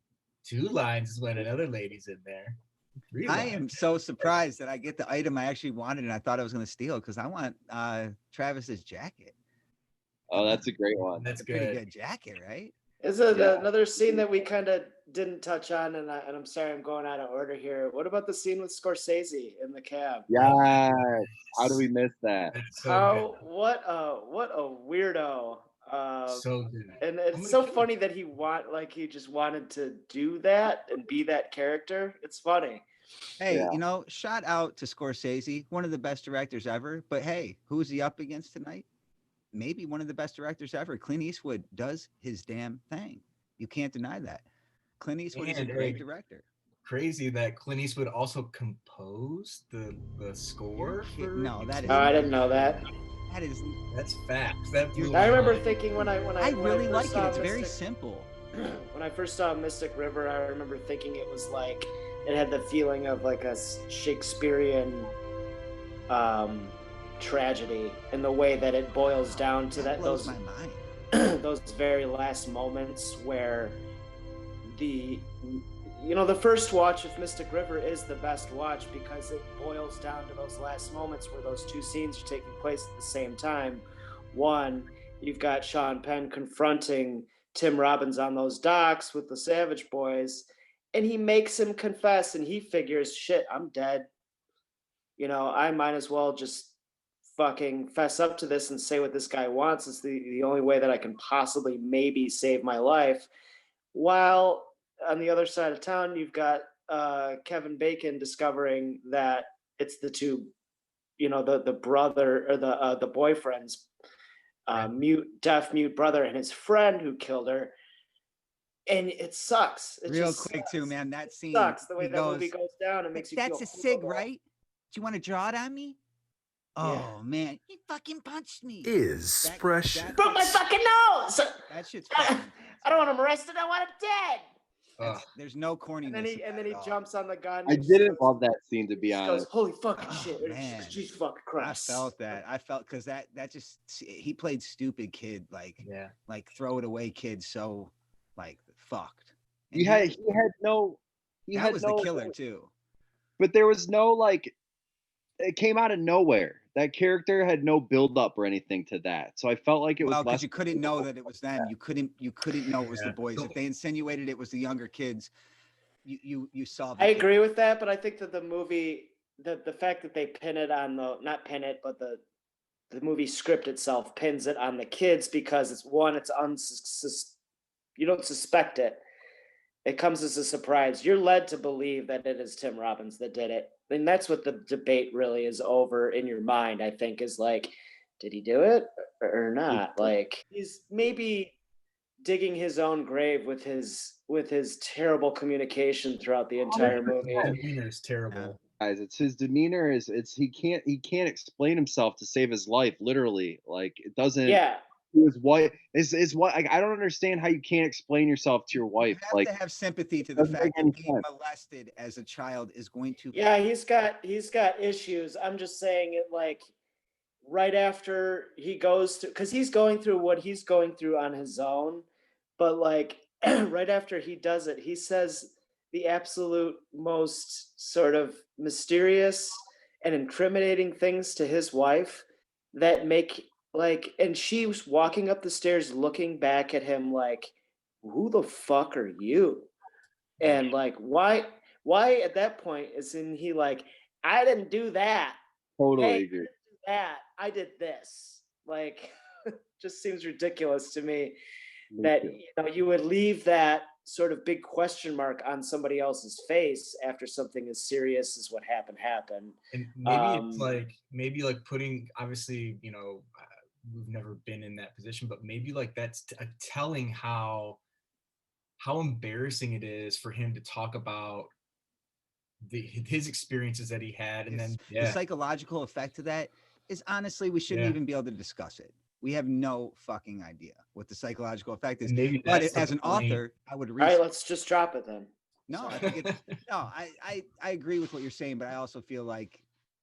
2 lines is when another lady's in there. 3 I lines. am so surprised that I get the item I actually wanted and I thought I was going to steal, because I want Travis's jacket. Oh, that's a great one. That's Pretty good jacket, right? Is it another scene that we kind of didn't touch on, and I'm sorry I'm going out of order here. What about the scene with Scorsese in the cab? Yeah. How do we miss that? What a weirdo. So good. And it's so funny that he just wanted to do that and be that character. It's funny. Hey, shout out to Scorsese, one of the best directors ever. But hey, who's he up against tonight? Maybe one of the best directors ever. Clint Eastwood does his damn thing. You can't deny that. Clint Eastwood is a great director. Crazy that Clint Eastwood also composed the score. No, that is. Oh, I didn't know that. That's facts. I remember thinking when I really like it. It's Mystic, very simple. When I first saw Mystic River, I remember thinking it was like it had the feeling of like a Shakespearean tragedy, in the way that it boils down to those very last moments where the first watch of Mystic River is the best watch because it boils down to those last moments where those two scenes are taking place at the same time. One, you've got Sean Penn confronting Tim Robbins on those docks with the Savage Boys, and he makes him confess, and he figures, shit, I'm dead. I might as well just fucking fess up to this and say what this guy wants. It's the only way that I can possibly maybe save my life. While on the other side of town, you've got Kevin Bacon discovering that it's the two, the brother or the boyfriend's deaf mute brother and his friend who killed her. And it sucks. It Real just quick too, man. That scene sucks. The way that goes, movie goes down, it makes you feel that's a sig, horrible. right? Do you want to draw it on me? Oh man, he fucking punched me. Is precious. Broke my fucking nose. That shit's. I don't want him arrested. I want him dead. There's no corniness. And then he jumps on the gun. I didn't love that scene, to be honest. Goes, holy fucking shit! Man. Jesus fucking Christ! I felt that. Because that just he played stupid kid, like throw it away kid, so like fucked. And He had no. That was the killer too. But there was no it came out of nowhere. That character had no build up or anything to that. So I felt like it was because you couldn't know that it was them. You couldn't know it was the boys. If they insinuated it was the younger kids, you saw. I agree with that, but I think that the movie, the fact that they pin it on not pin it, but the movie script itself pins it on the kids because it's you don't suspect it. It comes as a surprise. You're led to believe that it is Tim Robbins that did it. And that's what the debate really is over in your mind, I think, is like, did he do it or not? Like, he's maybe digging his own grave with his terrible communication throroughout the entire movie. His demeanor is terrible. Guys, it's his demeanor he can't explain himself to save his life, literally. Like, it doesn't. Yeah. His wife is what I don't understand how you can't explain yourself to your wife. You have to have sympathy to the fact that being molested as a child is going to. Yeah, he's got issues. I'm just saying it like right after he goes to, because he's going through what he's going through on his own, but like right after he does it, he says the absolute most sort of mysterious and incriminating things to his wife that make. And she was walking up the stairs looking back at him like, who the fuck are you? And like, why at that point isn't he like, I didn't do that. Totally hey, agree. I didn't do that. I did this. Like, just seems ridiculous to me that you would leave that sort of big question mark on somebody else's face after something as serious as what happened. And maybe it's like putting, obviously, we've never been in that position, but maybe like that's telling how embarrassing it is for him to talk about his experiences that he had. And then the psychological effect of that is honestly, we shouldn't even be able to discuss it. We have no fucking idea what the psychological effect is. But as an author, I would read. All right, let's just drop it then. No, I think I agree with what you're saying, but I also feel like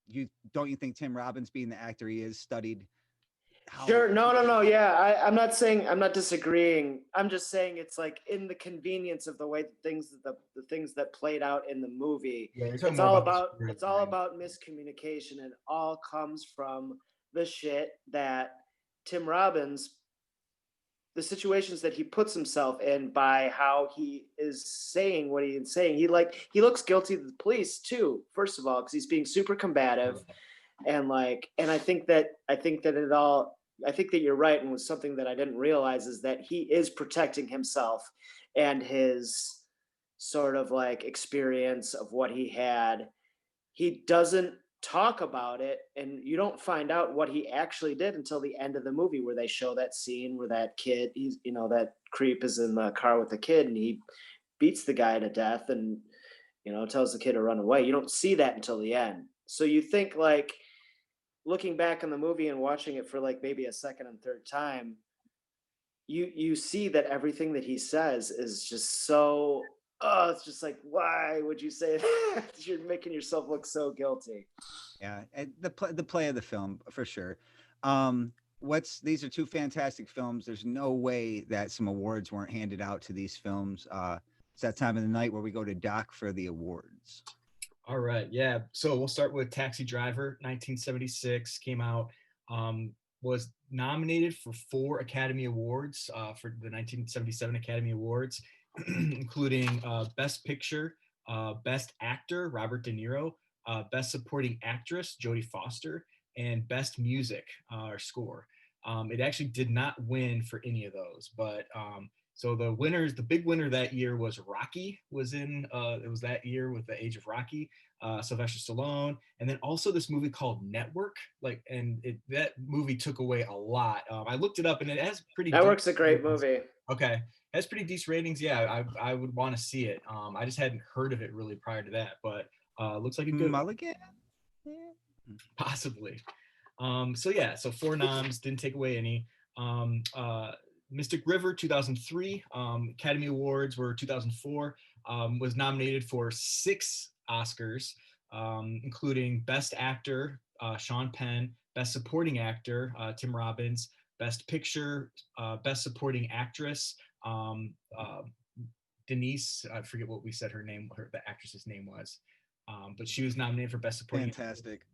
you think Tim Robbins, being the actor he is, studied. Sure. No. Yeah, I'm not disagreeing. I'm just saying it's like in the convenience of the way the things that played out in the movie. Yeah, it's all about miscommunication, and it all comes from the shit that Tim Robbins, the situations that he puts himself in by how he is saying what he is saying. He looks guilty to the police too, first of all, because he's being super combative. And I think that you're right. And was something that I didn't realize is that he is protecting himself and his sort of like experience of what he had. He doesn't talk about it, and you don't find out what he actually did until the end of the movie, where they show that scene where that kid, that creep is in the car with the kid and he beats the guy to death and, tells the kid to run away. You don't see that until the end. So you think like, looking back on the movie and watching it for like maybe a second and third time, you see that everything that he says is just so, it's just like, why would you say that? You're making yourself look so guilty. Yeah, and the play of the film for sure. These are two fantastic films. There's no way that some awards weren't handed out to these films. It's that time of the night where we go to Doc for the awards. All right, yeah. So we'll start with Taxi Driver, 1976, came out, was nominated for 4 Academy Awards for the 1977 Academy Awards, including Best Picture, Best Actor, Robert De Niro, Best Supporting Actress, Jodie Foster, and Best Music or Score. It actually did not win for any of those, but so the big winner that year was Rocky. It was that year with The Age of Rocky, Sylvester Stallone, and then also this movie called Network. That movie took away a lot. I looked it up, and it has pretty. Network's a great movie. Okay, it has pretty decent ratings. Yeah, I would want to see it. I just hadn't heard of it really prior to that, but looks like a good Mulligan. Possibly. So 4 noms, didn't take away any. Mystic River 2003, Academy Awards were 2004, was nominated for 6 Oscars, including Best Actor, Sean Penn, Best Supporting Actor, Tim Robbins, Best Picture, Best Supporting Actress, Denise, I forget what we said the actress's name was, but she was nominated for Best Supporting Fantastic.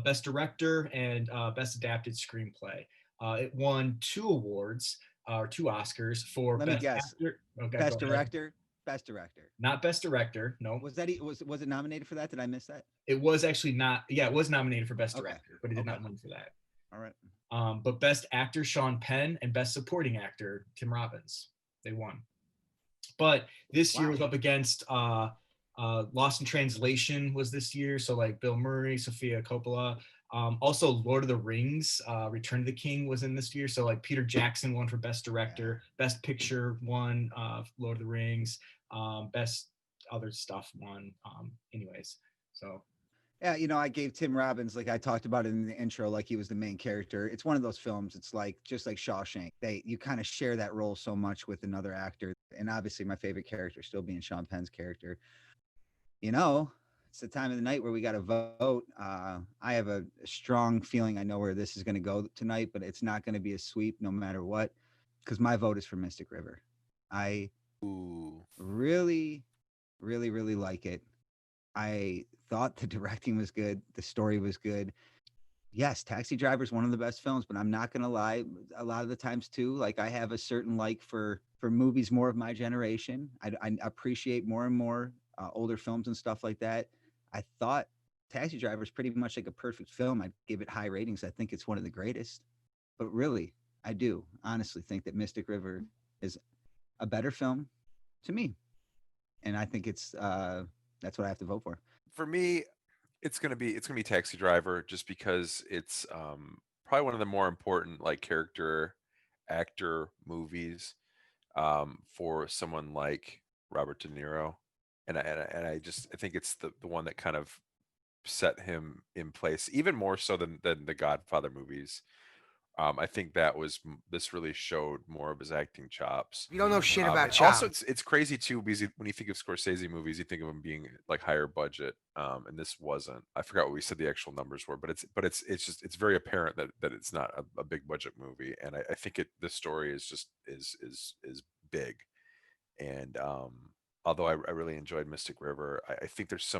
Best Director, and Best Adapted Screenplay. It won 2 awards, or 2 Oscars for Let Best me guess. Actor. Okay, Best Director. Best Director. Not Best Director. No. Was it nominated for that? Did I miss that? It was actually not. Yeah, it was nominated for Best Director, but it did not win for that. All right. But Best Actor, Sean Penn, and Best Supporting Actor, Tim Robbins. They won. But this year was up against Lost in Translation was this year. So like Bill Murray, Sofia Coppola. Also Lord of the Rings, Return of the King was in this year. So like Peter Jackson won for Best Director, Best Picture won, Lord of the Rings, Best other stuff won. Anyways, so. Yeah, I gave Tim Robbins, like I talked about it in the intro, like he was the main character. It's one of those films. It's like just like Shawshank. You kind of share that role so much with another actor. And obviously my favorite character still being Sean Penn's character. It's the time of the night where we got to vote. I have a strong feeling I know where this is going to go tonight, but it's not going to be a sweep no matter what, because my vote is for Mystic River. I really, really, really like it. I thought the directing was good. The story was good. Yes, Taxi Driver is one of the best films, but I'm not going to lie. A lot of the times too, like I have a certain like for movies more of my generation. I appreciate more and more older films and stuff like that. I thought Taxi Driver is pretty much like a perfect film. I'd give it high ratings. I think it's one of the greatest. But really, I do honestly think that Mystic River is a better film to me. And I think it's that's what I have to vote for. For me, it's gonna be Taxi Driver, just because it's probably one of the more important like character actor movies for someone like Robert De Niro, and I think it's the one that kind of set him in place even more so than the Godfather movies. I think this really showed more of his acting chops. You don't know shit about Also, chops. it's crazy too, because when you think of Scorsese movies, you think of them being like higher budget, and this wasn't. I forgot what we said the actual numbers were, but it's very apparent that it's not a big budget movie, and I think the story is just is big, and although I really enjoyed Mystic River, I think there's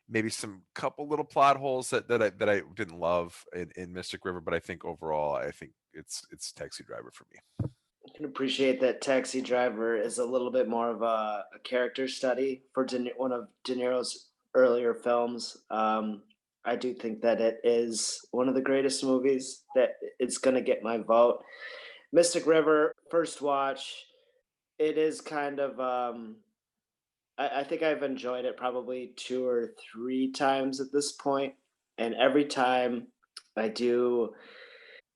maybe some couple little plot holes that I didn't love in Mystic River, but I think overall I think it's Taxi Driver for me. I can appreciate that Taxi Driver is a little bit more of a character study for one of De Niro's earlier films. I do think that it is one of the greatest movies, that it's going to get my vote. Mystic River, first watch, it is kind of I think I've enjoyed it probably 2 or 3 times at this point, and every time I do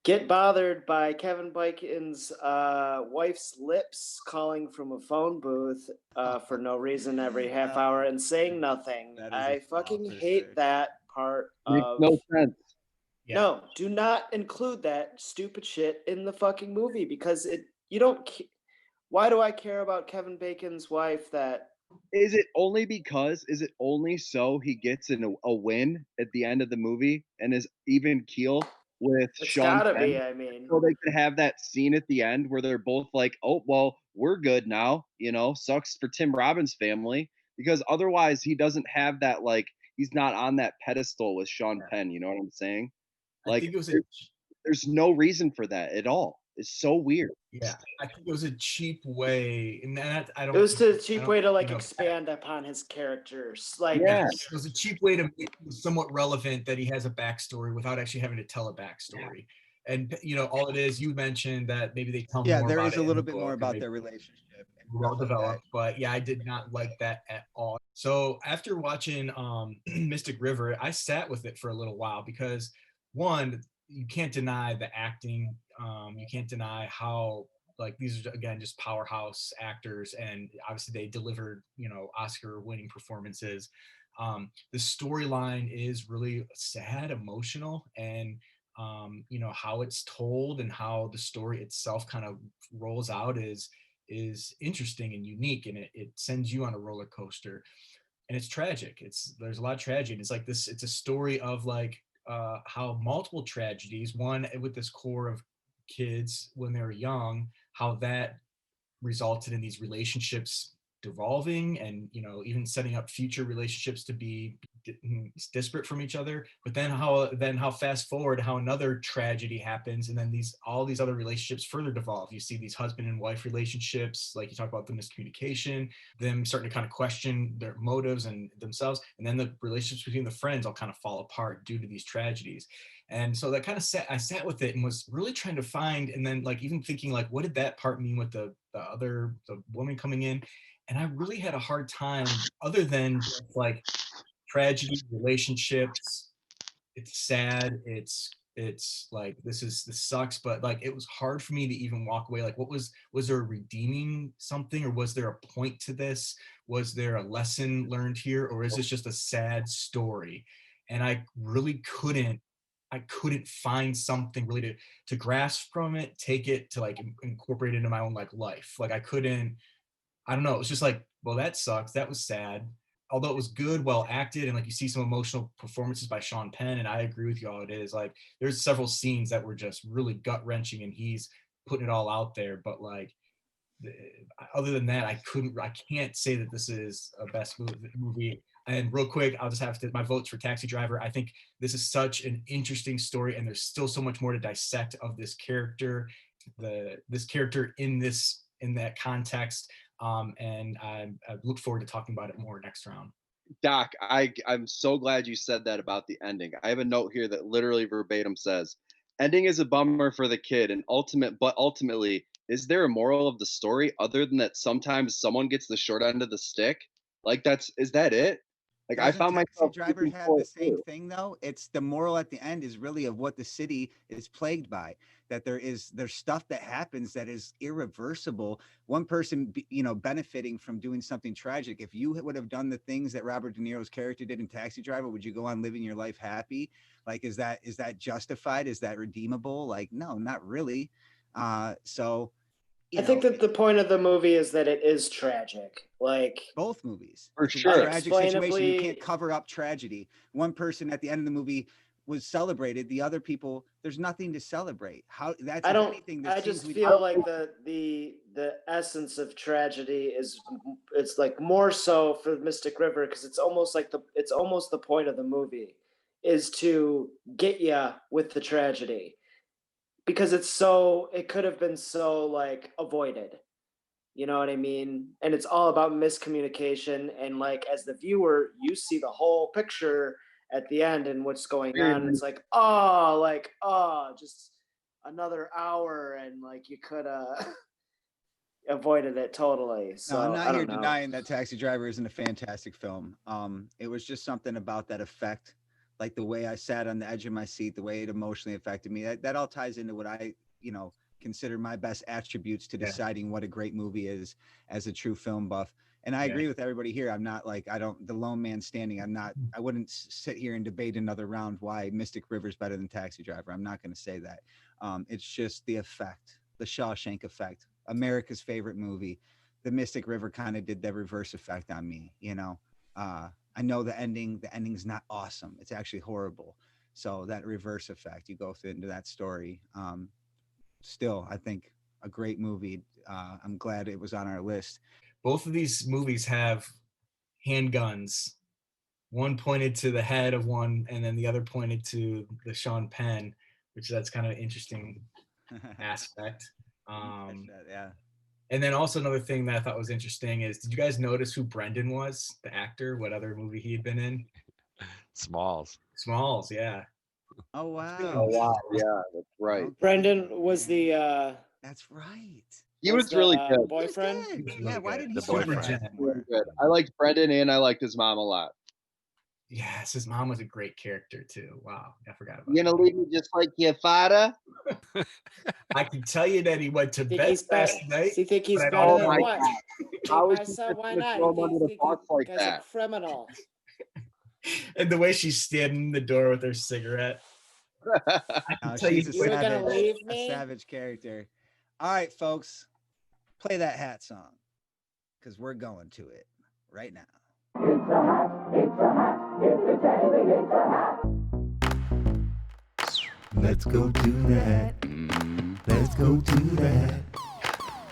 get bothered by Kevin Bacon's wife's lips calling from a phone booth for no reason every half hour and saying nothing. I fucking hate that part Makes of. no sense. No, do not include that stupid shit in the fucking movie, because you don't. Why do I care about Kevin Bacon's wife? Is it only so he gets a win at the end of the movie and is even keel with It's Sean gotta Penn, be. I mean, so they could have that scene at the end where they're both like, "Oh well, we're good now. Sucks for Tim Robbins' family, because otherwise he doesn't have that, like, he's not on that pedestal with Sean Penn. You know what I'm saying? I Like, think it was there's no reason for that at all. It's so weird. Yeah, I think it was a cheap way, and that I don't. It was a cheap way to like you know, expand upon his characters. Like, Yeah. it was a cheap way to make it somewhat relevant that he has a backstory wuthout actually having to tell a backstory. And all it is, you mentioned that maybe they tell more there about is it a in little the bit book, more and about they their relationship. well developed, but yeah, I did not like that at all. So after watching Mystic River, I sat with it for a little while because one, you can't deny the acting. You can't deny how, like, these are again just powerhouse actors, and obviously they delivered Oscar-winning performances. The storyline is really sad, emotional, and how it's told and how the story itself kind of rolls out is interesting and unique, and it sends you on a roller coaster, and it's tragic. There's a lot of tragedy. It's like this. It's a story of like how multiple tragedies, one with this core of kids when they were young, how that resulted in these relationships devolving, and even setting up future relationships to be disparate from each other. But then how fast forward, how another tragedy happens, and then all these other relationships further devolve. You see these husband and wife relationships, like you talk about the miscommunication, them starting to kind of question their motives and themselves, and then the relationships between the friends all kind of fall apart due to these tragedies. And so that kind of I sat with it and was really trying to find, and then like even thinking like, what did that part mean with the woman coming in? And I really had a hard time, other than just like tragedy, relationships. It's sad. It's like this sucks, but like it was hard for me to even walk away. Like, was there a redeeming something, or was there a point to this? Was there a lesson learned here, or is this just a sad story? And I really couldn't find something really to grasp from it, take it to like incorporate it into my own like life. Like I don't know. It was just like, well, that sucks. That was sad. Although it was good, well acted, and like you see some emotional performances by Sean Penn, and I agree with you all. It is like there's several scenes that were just really gut wrenching, and he's putting it all out there. But like, other than that, I can't say that this is a best movie. And real quick, I'll just have to my votes for Taxi Driver. I think this is such an interesting story, and there's still so much more to dissect of this character, this character in that context. And I look forward to talking about it more next round. Doc, I'm so glad you said that about the ending. I have a note here that literally verbatim says, "Ending is a bummer for the kid, and ultimately, is there a moral of the story other than that sometimes someone gets the short end of the stick?" Like, is that it? Like, I Doesn't found Taxi myself Driver thinking have for the it same too. thing though? It's the moral at the end is really of what the city is plagued by. That there's stuff that happens that is irreversible. One person, benefiting from doing something tragic. If you would have done the things that Robert De Niro's character did in Taxi Driver, would you go on living your life happy? Like, is that justified? Is that redeemable? Like, no, not really. So I think that the point of the movie is that it is tragic. Like, both movies. For It's a sure. tragic situation. You Unexplainably- can't cover up tragedy. One person at the end of the movie was celebrated. The other people, there's nothing to celebrate. How that's I if don't. anything. The I scenes just we feel like the essence of tragedy is it's like more so for Mystic River, because it's almost the point of the movie is to get you with the tragedy, because it could have been so like avoided. You know what I mean? And it's all about miscommunication, and like as the viewer, you see the whole picture at the end and what's going on. And it's like, just another hour, and like you could avoided it totally. So No, I'm I not here don't know. denying that Taxi Driver isn't a fantastic film. It was just something about that effect, like the way I sat on the edge of my seat, the way it emotionally affected me. That all ties into what I, consider my best attributes to deciding what a great movie is as a true film buff. And I agree with everybody here. I'm not like, the lone man standing. I wouldn't sit here and debate another round why Mystic River is better than Taxi Driver. I'm not going to say that. It's just the effect, the Shawshank effect, America's favorite movie. The Mystic River kind of did the reverse effect on me. I know the ending's not awesome. It's actually horrible. So that reverse effect, you go into that story. Still, I think a great movie. I'm glad it was on our list. Both of these movies have handguns. One pointed to the head of one, and then the other pointed to the Sean Penn, which that's kind of an interesting aspect. Yeah. And then also another thing that I thought was interesting is, did you guys notice who Brendan was, the actor? What other movie he had been in? Smalls. Smalls, yeah. Oh wow. Oh wow, yeah, that's right. Okay. Brendan was the That's right. He was really good. boyfriend. Yeah, why did he The start boyfriend. that Really more? good. I liked Brendan and I liked his mom a lot. Yes, his mom was a great character too. Wow, I forgot about You gonna leave me just like your father? that. I can tell you that he went to Think bed he's better? last night. You think he's but I better don't than know. what? How is My he son, just why gonna not? throw You him under the think bus like guy's that? a criminal. And the way she's standing in the door with her cigarette. I can tell She's You were gonna savage, leave a me? savage character. All right, folks, play that hat song because we're going to it right now. Let's go do that. Let's go do that.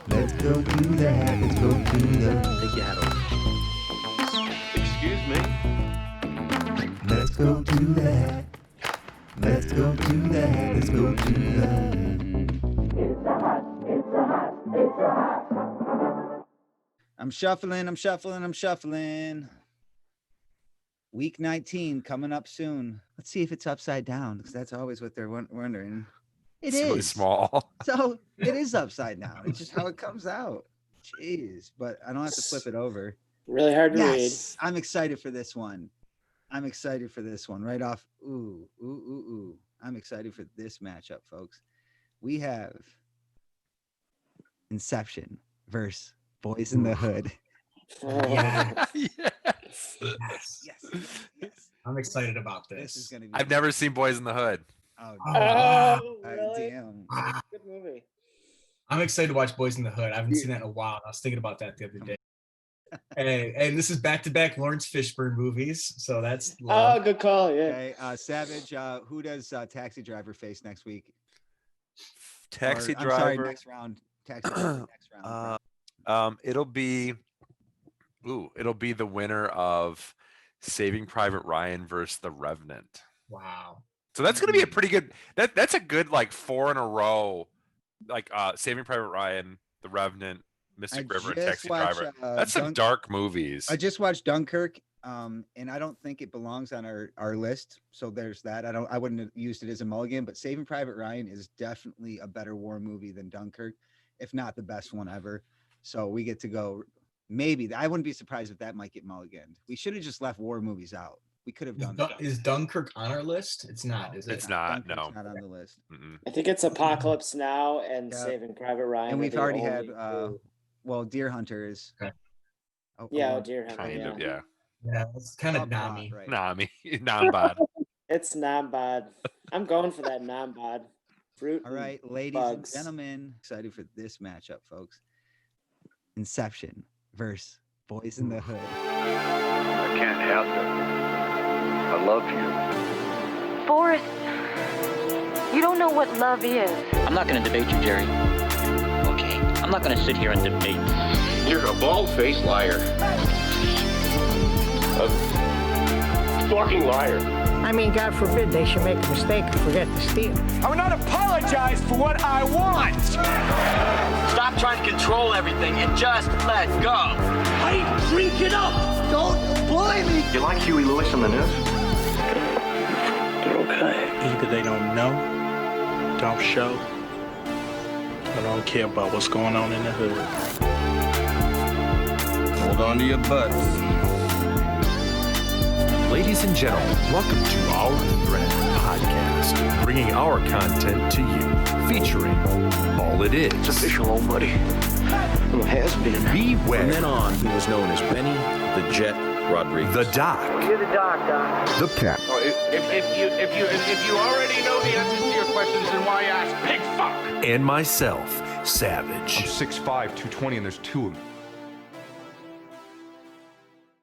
Let's go do that. Let's go do that. Take your hat off. Excuse me? Let's go do that. Let's go do that. Let's go do that. I'm shuffling. Week 19 coming up soon. Let's see if it's upside down because that's always what they're wondering. It's really small. So it is upside down. It's just how it comes out. Jeez, but I don't have to flip it over. Really hard to read. Yes, I'm excited for this one. Right off. Ooh. I'm excited for this matchup, folks. We have Inception versus Boys in the Hood. Yes. I'm excited about this. This is gonna be. I've never seen Boys in the Hood. Oh, Really? damn. Good movie. I'm excited to watch Boys in the Hood. I haven't seen that in a while. I was thinking about that the other day. And this is back-to-back Lawrence Fishburne movies, so that's Oh, good call. Yeah. Okay, Savage. Who does Taxi Driver face next week? Taxi Or, Driver. I'm sorry, next round. Taxi Driver next round. It'll be the winner of Saving Private Ryan versus The Revenant. Wow. So that's going to be a pretty good. That's a good like 4 in a row, like Saving Private Ryan, The Revenant, Mystic River, and Taxi Driver. That's some dark movies. I just watched Dunkirk, and I don't think it belongs on our list. So there's that. I wouldn't have used it as a mulligan, but Saving Private Ryan is definitely a better war movie than Dunkirk, if not the best one ever. So we get to go. Maybe I wouldn't be surprised if that might get mulliganed. We should have just left war movies out. We could have done that. Is Dunkirk on our list? It's not, is it? It's not. Dunkirk's No. not on the list. I think it's Apocalypse Now and Saving Private Ryan. And are we've the already only had. two. Well, Deer Hunter is. Okay. Deer Hunter. Kind of, yeah. Yeah, it's kind of Nami. Right. Nami, non-bod. It's non-bod. I'm going for that non-bod. Fruit. All right, ladies bugs. and gentlemen, excited for this matchup, folks. Inception versus Boys in the Hood. I can't help it. I love you. Forrest, you don't know what love is. I'm not going to debate you, Jerry. Okay? I'm not going to sit here and debate. You're a bald-faced liar. A fucking liar. I mean, God forbid they should make a mistake and forget to steal. I will not apologize for what I want. Stop trying to control everything and just let go. I drink it up. Don't bully me. You like Huey Lewis on the news? They're okay. Either they don't know, don't show, or don't care about what's going on in the hood. Hold on to your butts. Ladies and gentlemen, welcome to Our Thread Podcast, bringing our content to you, featuring all it is. It's official, old buddy. Who has been. Beware. From then on, he was known as Benny the Jet Rodriguez. The Doc. You're the doc, Doc. The Cap. Oh, if you already know the answers to your questions, then why ask? Pig fuck. And myself, Savage. I'm 6'5", 220, and there's 2 of them.